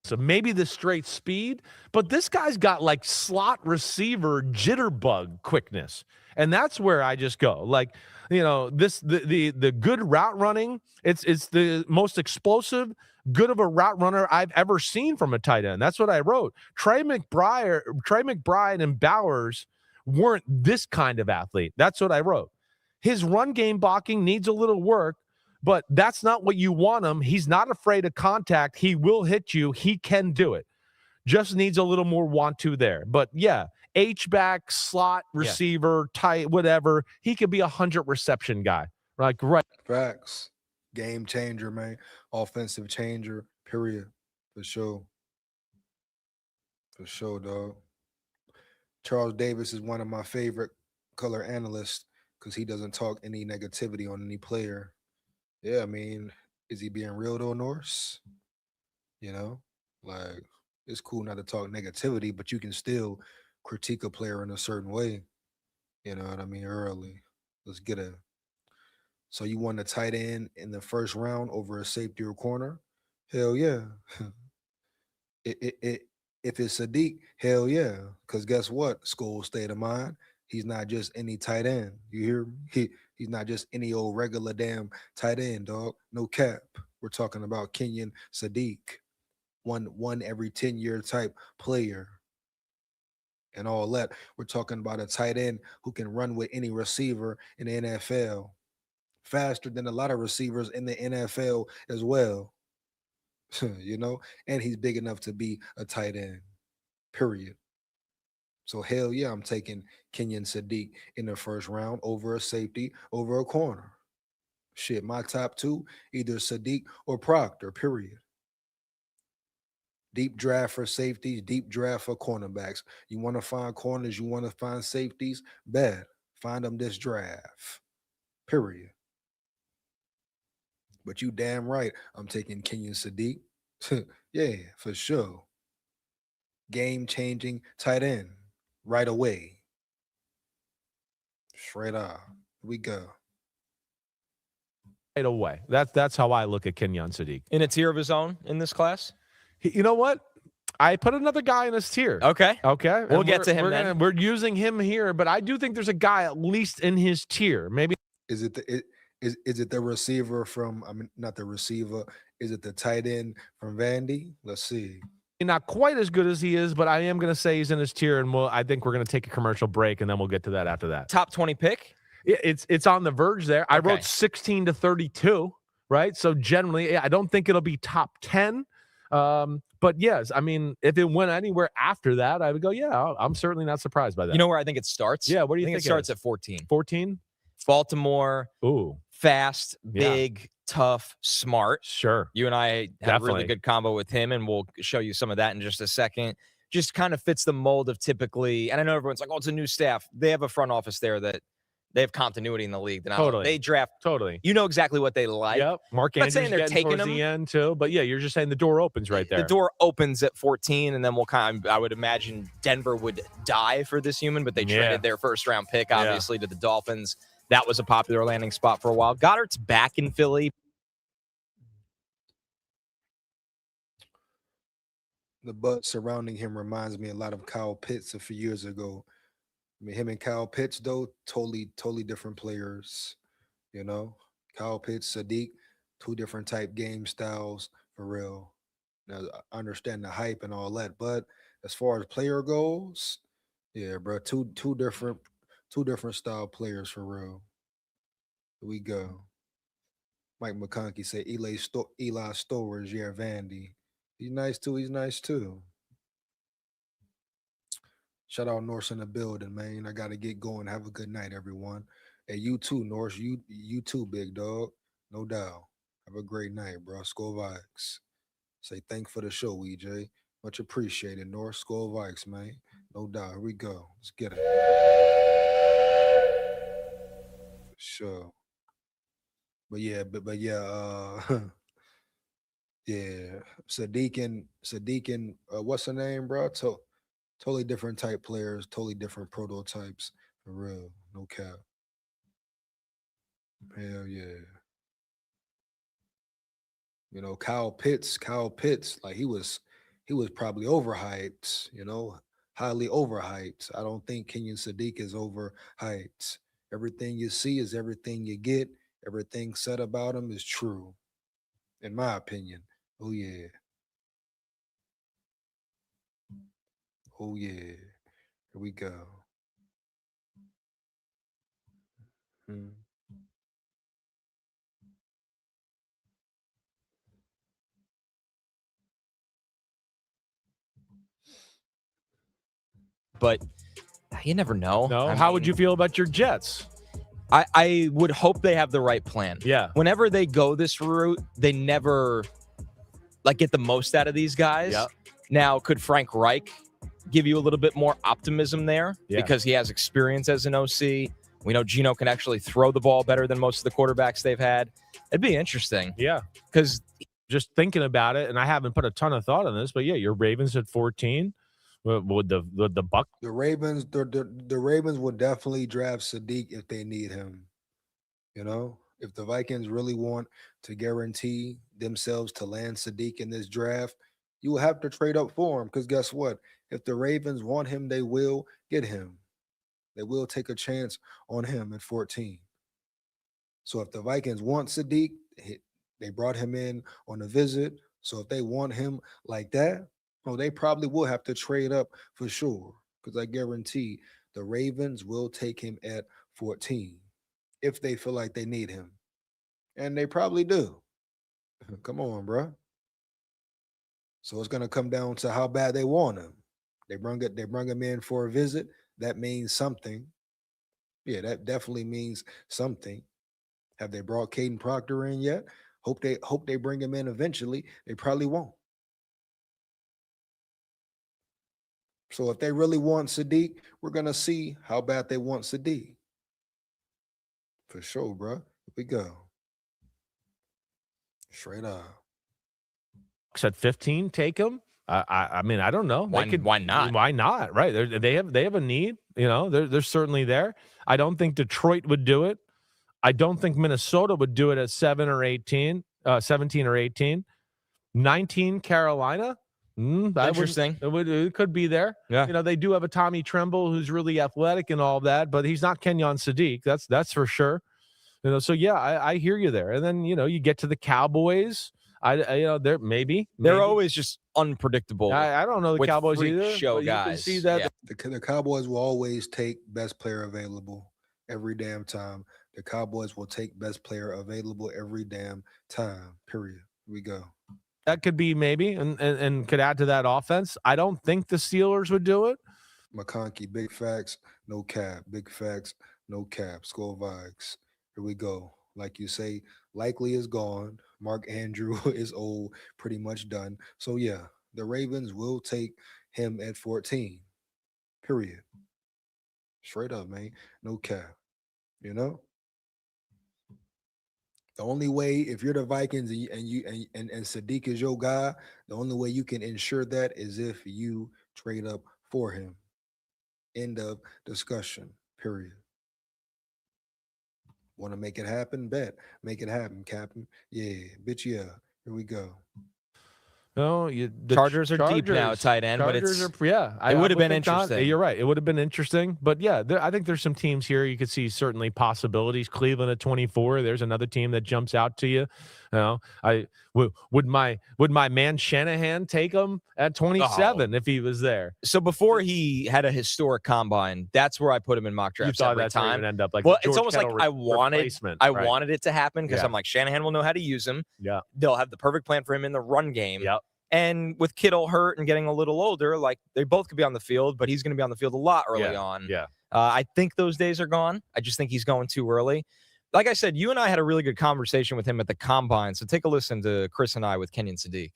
So maybe the straight speed, but this guy's got like slot receiver jitterbug quickness. And that's where I just go. Like, you know, the good route running, it's the most explosive, good of a route runner I've ever seen from a tight end. That's what I wrote. Trey McBride and Bowers weren't this kind of athlete. That's what I wrote. His run game blocking needs a little work, but that's not what you want him. He's not afraid of contact. He will hit you. He can do it. Just needs a little more want to there. But yeah, H-back, slot, receiver, tight, whatever. He could be 100 reception guy. Like, right. Facts. Game changer, man. Offensive changer, period. For sure. For sure, dog. Charles Davis is one of my favorite color analysts because he doesn't talk any negativity on any player. Yeah, I mean, is he being real though, Norse? You know, like it's cool not to talk negativity, but you can still critique a player in a certain way. You know what I mean? Early. Let's get it. So you want a tight end in the first round over a safety or corner? Hell yeah. If it's Sadiq, hell yeah. Because guess what? SKOL state of mind. He's not just any tight end. You hear me? He's not just any old regular damn tight end, dog. No cap. We're talking about Kenyon Sadiq, one every 10-year type player, and all that. We're talking about a tight end who can run with any receiver in the NFL, faster than a lot of receivers in the NFL as well. You know, and he's big enough to be a tight end. Period. So hell yeah, I'm taking Kenyon Sadiq in the first round over a safety, over a corner. Shit, my top two, either Sadiq or Proctor, period. Deep draft for safeties, deep draft for cornerbacks. You want to find corners, you want to find safeties, bad. Find them this draft, period. But you damn right, I'm taking Kenyon Sadiq. Yeah, for sure. Game-changing tight end. Right away. Straight up. We go. Right away. That's how I look at Kenyon Sadiq. In a tier of his own in this class? You know what? I put another guy in his tier. Okay. We'll get to him then. We're using him here, but I do think there's a guy at least in his tier. Maybe is it the receiver from? I mean, not the receiver. Is it the tight end from Vandy? Let's see. Not quite as good as he is, but I am going to say he's in his tier, and I think we're going to take a commercial break, and then we'll get to that after that. Top 20 pick? It's on the verge there. I wrote 16 to 32, right? So generally, I don't think it'll be top 10. But yes, I mean, if it went anywhere after that, I would go, yeah, I'm certainly not surprised by that. You know where I think it starts? Yeah, what do you think? It starts at 14. 14? Baltimore. Ooh. Fast, big, tough, smart. Sure. You and I have a really good combo with him, and we'll show you some of that in just a second. Just kind of fits the mold of typically, and I know everyone's like, oh, it's a new staff. They have a front office there that they have continuity in the league. Totally. They draft. Totally. You know exactly what they like. Yep. Mark Andrews saying they're taking towards the end too, but yeah, you're just saying the door opens right there. The door opens at 14, and then I would imagine Denver would die for this human, but they traded their first round pick, obviously, to the Dolphins. That was a popular landing spot for a while. Goddard's back in Philly. The buzz surrounding him reminds me a lot of Kyle Pitts a few years ago. I mean, him and Kyle Pitts, though, totally different players. You know, Kyle Pitts, Sadiq, two different type game styles for real. Now, I understand the hype and all that, but as far as player goes, yeah, bro, two different style players for real. Here we go. Mike McConkey said Eli Storage, yeah, Vandy. He's nice too. Shout out Norse in the building, man. I got to get going. Have a good night, everyone. Hey, you too, Norse. You too, big dog. No doubt. Have a great night, bro. SKOL VIKES. Say thank for the show, EJ. Much appreciated, Norse. SKOL VIKES, man. No doubt. Here we go. Let's get it. Sure. But yeah, yeah. Sadiq and what's her name, bro? Totally different type players, totally different prototypes. For real. No cap. Hell yeah. You know, Kyle Pitts, like he was probably overhyped, you know, highly overhyped. I don't think Kenyon Sadiq is overhyped. Everything you see is everything you get. Everything said about him is true, in my opinion. Oh yeah. Oh yeah. Here we go. Hmm. But you never know. No. How would you feel about your Jets? I would hope they have the right plan. Yeah. Whenever they go this route, they never like get the most out of these guys. Yep. Now, could Frank Reich give you a little bit more optimism there because he has experience as an OC? We know Geno can actually throw the ball better than most of the quarterbacks they've had. It'd be interesting. Yeah. Because just thinking about it, and I haven't put a ton of thought on this, but yeah, your Ravens at 14. Would the Buck? The Ravens would definitely draft Sadiq if they need him. You know, if the Vikings really want to guarantee themselves to land Sadiq in this draft, you will have to trade up for him. Because guess what? If the Ravens want him, they will get him. They will take a chance on him at 14. So if the Vikings want Sadiq, they brought him in on a visit. So if they want him like that, oh, they probably will have to trade up for sure. Because I guarantee the Ravens will take him at 14 if they feel like they need him. And they probably do. Come on, bro. So it's going to come down to how bad they want him. They bring him in for a visit. That means something. Yeah, that definitely means something. Have they brought Caden Proctor in yet? Hope they bring him in eventually. They probably won't. So if they really want Sadiq, we're going to see how bad they want Sadiq. For sure, bro. Here we go. Straight up. At 15, take him. I mean, I don't know. Why not? Why not? Right? They have a need. You know, they're certainly there. I don't think Detroit would do it. I don't think Minnesota would do it at 17 or 18. 19, Carolina. Interesting. It could be there. Yeah. You know, they do have a Tommy Tremble who's really athletic and all that, but he's not Kenyon Sadiq. That's for sure. You know, so yeah, I hear you there. And then, you know, you get to the Cowboys. They're always just unpredictable. I don't know the Cowboys either. Show guys. You can see that. Yeah. The Cowboys will always take best player available every damn time. The Cowboys will take best player available every damn time. Period. Here we go. That could be maybe, and could add to that offense. I don't think the Steelers would do it. McConkey, big facts, no cap. Big facts, no cap. SKOL VIKES. Here we go. Like you say, likely is gone. Mark Andrew is old, pretty much done. So yeah, the Ravens will take him at 14. Period. Straight up, man. No cap. You know? The only way, if you're the Vikings and Sadiq is your guy, the only way you can ensure that is if you trade up for him. End of discussion. Period. Want to make it happen? Bet. Make it happen, Captain. Yeah, bitch, yeah. Here we go. No, the Chargers are deep now, tight end, but it would have been interesting. You're right. It would have been interesting, but yeah, I think there's some teams here you could see certainly possibilities. Cleveland at 24. There's another team that jumps out to you. You know, would my man Shanahan take him at 27 if he was there? So before he had a historic combine, that's where I put him in mock drafts every time. End up like it's almost like I wanted it to happen because I'm like Shanahan will know how to use him. Yeah, they'll have the perfect plan for him in the run game. Yep. And with Kittle hurt and getting a little older, like they both could be on the field, but he's going to be on the field a lot early on. Yeah. I think those days are gone. I just think he's going too early. Like I said, you and I had a really good conversation with him at the Combine, so take a listen to Chris and I with Kenyon Sadiq.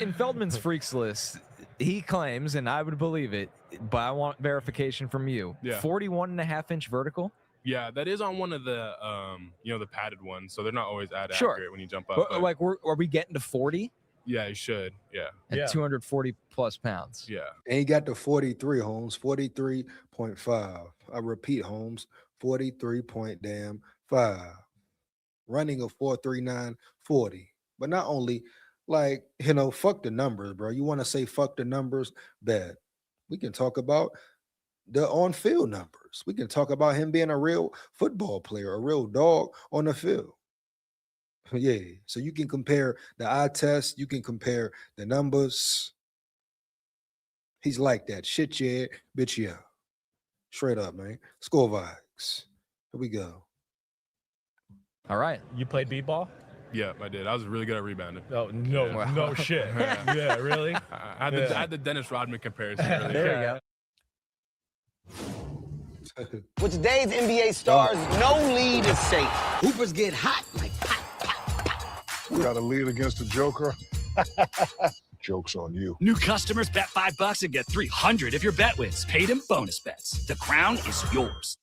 In Feldman's freaks list, he claims, and I would believe it, but I want verification from you. 41.5-inch vertical. Yeah, that is on one of the the padded ones, so they're not always accurate when you jump up. But like, are we getting to 40? Yeah, you should. Yeah. At 240 plus pounds. Yeah. And he got to 43, Holmes, 43.5. I repeat, Holmes, 43.5. Running a 4.39.40. But not only, like, fuck the numbers, bro. You want to say fuck the numbers? Bad. We can talk about the on-field numbers. We can talk about him being a real football player, a real dog on the field. Yeah, so you can compare the eye test. You can compare the numbers. He's like that. Shit, yeah, bitch, yeah. Straight up, man. SKOL VIKES. Here we go. All right. You played b-ball? Yeah, I did. I was really good at rebounding. Oh, no shit. Yeah, really? I had the Dennis Rodman comparison. Really. There you go. With today's NBA stars, no lead is safe. Hoopers get hot like hot. We got a lead against the Joker. Joke's on you. New customers bet $5 and get $300 if your bet wins. Paid in bonus bets. The crown is yours.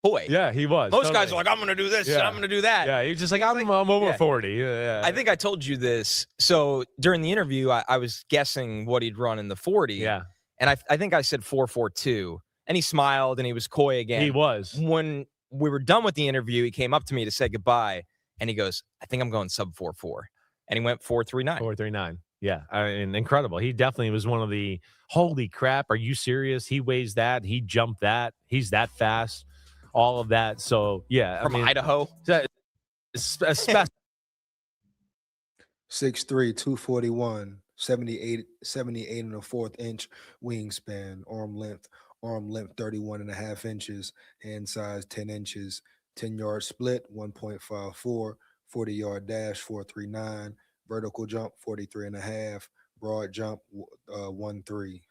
Boy. Yeah, he was. Most guys are like, I'm going to do this and I'm going to do that. Yeah, he's just like, I'm over 40. Yeah. I think I told you this. So during the interview, I was guessing what he'd run in the 40. Yeah. And I think I said 4.42. And he smiled and he was coy again. He was. When we were done with the interview, he came up to me to say goodbye. And he goes, I think I'm going sub 4.4. And he went 4.39. 4.39. Yeah. I mean, incredible. He definitely was one of the, holy crap, are you serious? He weighs that. He jumped that. He's that fast. All of that. So, yeah. From Idaho. 6'3", 241, 78 and a fourth inch wingspan, arm length 31.5 inches, hand size 10 inches, 10-yard split 1.54, 40-yard dash 4.39, vertical jump 43.5, broad jump 1.3.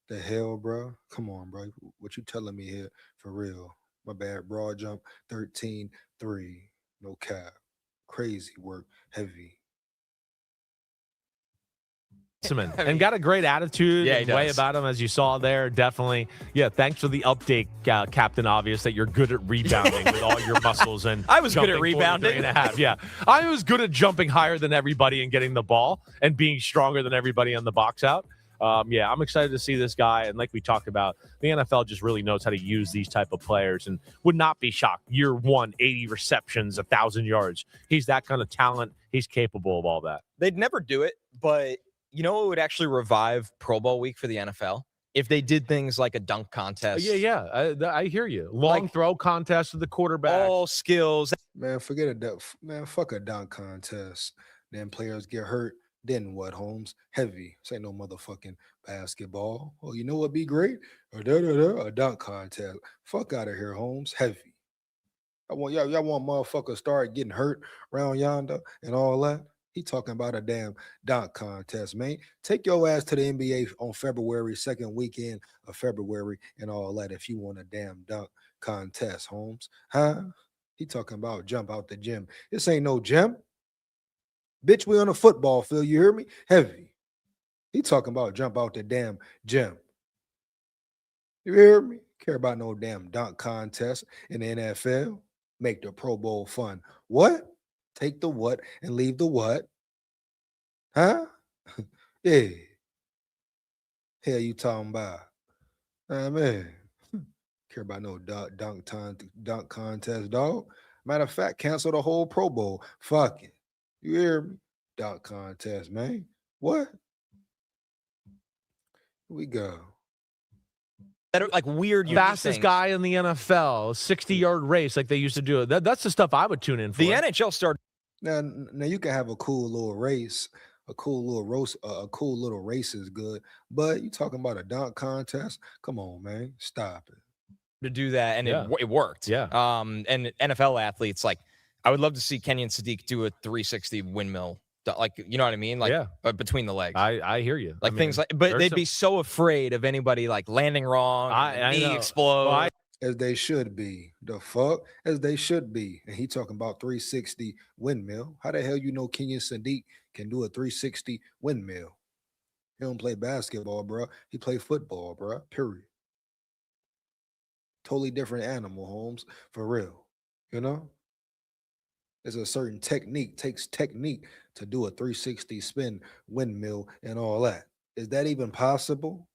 The hell, bro? Come on, bro. What you telling me here for real? My bad. Broad jump 13.3. No cap. Crazy work. Heavy. And got a great attitude and way does. about him, as you saw there. Definitely. Yeah, thanks for the update, Captain Obvious, that you're good at rebounding with all your muscles. And I was good at rebounding. 43.5. Yeah, I was good at jumping higher than everybody and getting the ball and being stronger than everybody on the box out. Yeah, I'm excited to see this guy. And like we talked about, the NFL just really knows how to use these type of players and would not be shocked. Year one, 80 receptions, 1,000 yards. He's that kind of talent. He's capable of all that. They'd never do it, but you know what would actually revive Pro Bowl week for the NFL? If they did things like a dunk contest. Yeah. I hear you. Long throw contest to the quarterback. All skills. Man, forget a dunk. Man, fuck a dunk contest. Then players get hurt. Then what, Holmes? Heavy. This ain't no motherfucking basketball. Oh, you know what'd be great? A dunk contest. Fuck out of here, Holmes. Heavy. Y'all want motherfuckers start getting hurt around yonder and all that? He talking about a damn dunk contest, man. Take your ass to the NBA on February, second weekend of February and all that if you want a damn dunk contest, Holmes. Huh? He talking about jump out the gym. This ain't no gym. Bitch, we on a football field. You hear me? Heavy. He talking about jump out the damn gym. You hear me? Care about no damn dunk contest in the NFL. Make the Pro Bowl fun. What? Take the what and leave the what? Huh? Yeah. Hell you talking about? Man. Care about no dunk contest, dog. Matter of fact, cancel the whole Pro Bowl. Fuck it. You hear me? Dunk contest, man. What? Here we go. That are like weird. Fastest guy in the NFL, 60-yard race like they used to do it. That's the stuff I would tune in for. The NHL started. Now you can have a cool little race, a cool little race is good. But you talking about a dunk contest? Come on, man. Stop it. To do that, and it worked. Yeah. And NFL athletes, like, I would love to see Kenyon Sadiq do a 360 windmill. Like, you know what I mean? Like, between the legs. I hear you. Like, things like, but they'd be so afraid of anybody like landing wrong, knee explode. Well, as they should be. The fuck? As they should be. And he talking about 360 windmill. How the hell you know Kenyon Sadiq can do a 360 windmill? He don't play basketball, bro. He play football, bro. Period. Totally different animal, Holmes. For real. You know? There's a certain technique, takes technique to do a 360 spin windmill and all that. Is that even possible?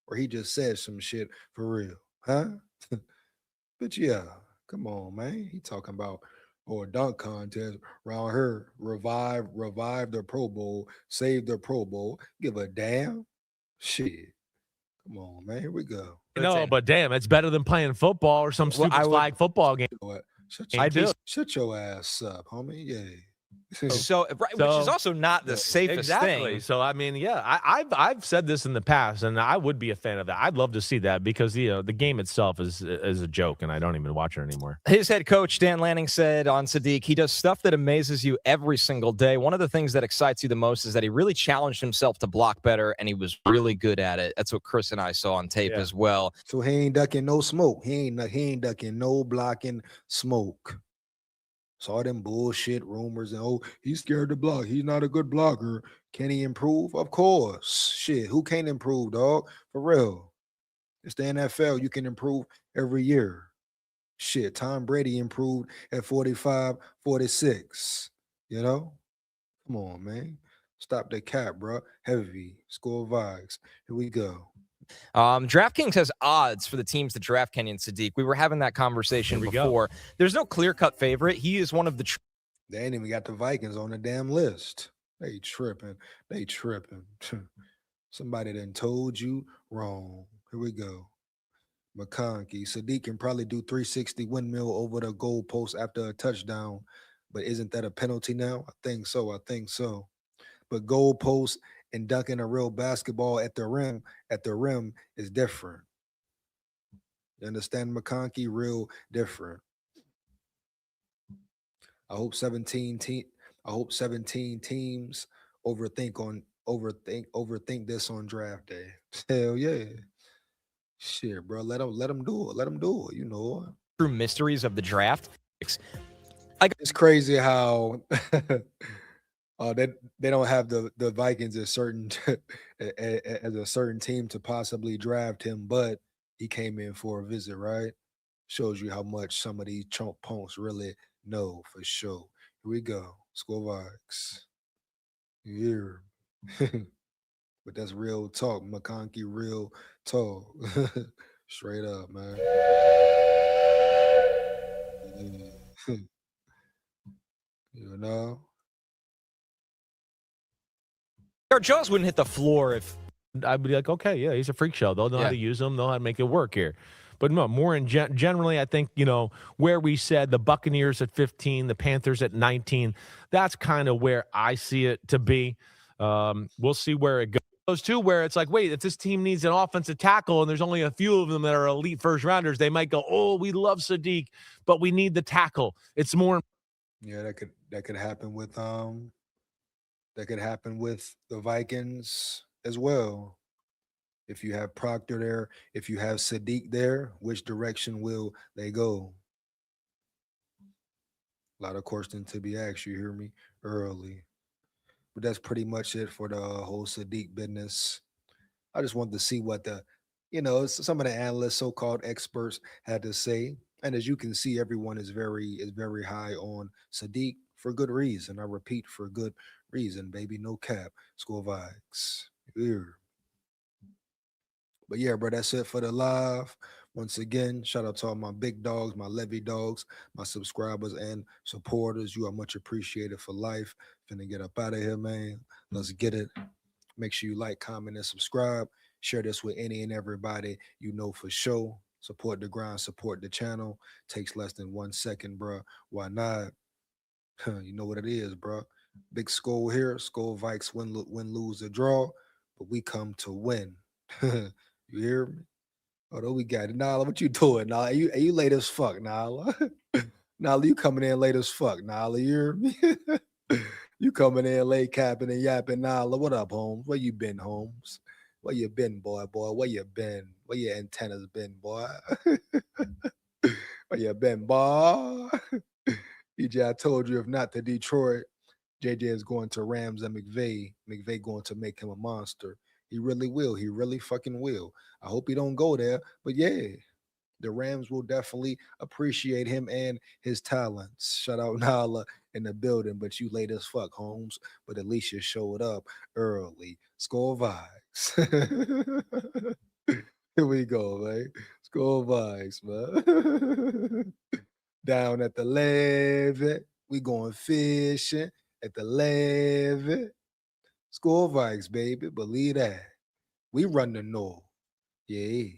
Or he just said some shit for real? Huh? But yeah, come on, man. He talking about a dunk contest around here. Revive the Pro Bowl, save the Pro Bowl. Give a damn. Shit. Come on, man. Here we go. No, but damn, it's better than playing football or some stupid flag football game. Shut your ass up, homie. Yeah. Which is also not the safest thing. So I mean, yeah, I've said this in the past, and I would be a fan of that. I'd love to see that because the game itself is a joke, and I don't even watch it anymore. His head coach Dan Lanning said on Sadiq, he does stuff that amazes you every single day. One of the things that excites you the most is that he really challenged himself to block better, and he was really good at it. That's what Chris and I saw on tape as well. So he ain't ducking no smoke. He ain't ducking no blocking smoke. Saw them bullshit rumors and he's scared to block. He's not a good blocker. Can he improve? Of course. Shit, who can't improve, dog? For real. It's the NFL. You can improve every year. Shit, Tom Brady improved at 45, 46. You know? Come on, man. Stop the cap, bro. Heavy. SKOL VIKES. Here we go. DraftKings has odds for the teams to draft Kenyon Sadiq. We were having that conversation before. There's no clear-cut favorite. He is one of the... They ain't even got the Vikings on the damn list. They tripping. Somebody done told you wrong. Here we go. McConkey. Sadiq can probably do 360 windmill over the goal post after a touchdown, but isn't that a penalty now? I think so. But goal post and dunking a real basketball at the rim is different. You understand, McConkey? Real different. I hope 17 teams overthink this on draft day. Hell yeah. Shit, bro. Let them do it. You know. True mysteries of the draft. It's crazy how they don't have the Vikings as a certain team to possibly draft him, but he came in for a visit, right? Shows you how much some of these chump punks really know for sure. Here we go. SKOL VIKES. Yeah. But that's real talk, McConkey, real talk. Straight up, man. Yeah. You know? Jones wouldn't hit the floor if... I'd be like, okay, yeah, he's a freak show. They'll know how to use him. They'll know how to make it work here. But no, more in generally, I think, where we said the Buccaneers at 15, the Panthers at 19, that's kind of where I see it to be. We'll see where it goes to, where it's like, wait, if this team needs an offensive tackle and there's only a few of them that are elite first rounders, they might go, oh, we love Sadiq, but we need the tackle. It's more. Yeah, that could happen with the Vikings as well. If you have Proctor there, if you have Sadiq there, which direction will they go? A lot of questions to be asked, you hear me, early. But that's pretty much it for the whole Sadiq business. I just wanted to see what some of the analysts, so-called experts, had to say. And as you can see, everyone is very high on Sadiq for good reason. I repeat, for good reason, baby. No cap. SKOL VIKES. Here. But yeah, bro, that's it for the live. Once again, shout out to all my big dogs, my Levy dogs, my subscribers and supporters. You are much appreciated for life. Finna get up out of here, man. Let's get it. Make sure you like, comment, and subscribe. Share this with any and everybody you know for sure. Support the grind, support the channel. Takes less than 1 second, bro. Why not? You know what it is, bro. Big SKOL here. SKOL VIKES win, lose, or draw. But we come to win. You hear me? Although we got it. Nala, what you doing, Nala? You late as fuck, Nala. Nala, you coming in late as fuck, Nala. You coming in late, capping and yapping, Nala. What up, Holmes? Where you been, Holmes? Where you been, boy? Where you been? Where your antennas been, boy? Where you been, boy? EJ, I told you, if not to Detroit, JJ is going to Rams and McVay. McVay going to make him a monster. He really will. He really fucking will. I hope he don't go there. But yeah, the Rams will definitely appreciate him and his talents. Shout out Nala in the building, but you late as fuck, Holmes. But at least you showed up early. SKOL vibes. Here we go, man. SKOL vibes, man. Down at the levee, we going fishing at the levee. SKOL vibes, baby. Believe that. We run the North. Yeah.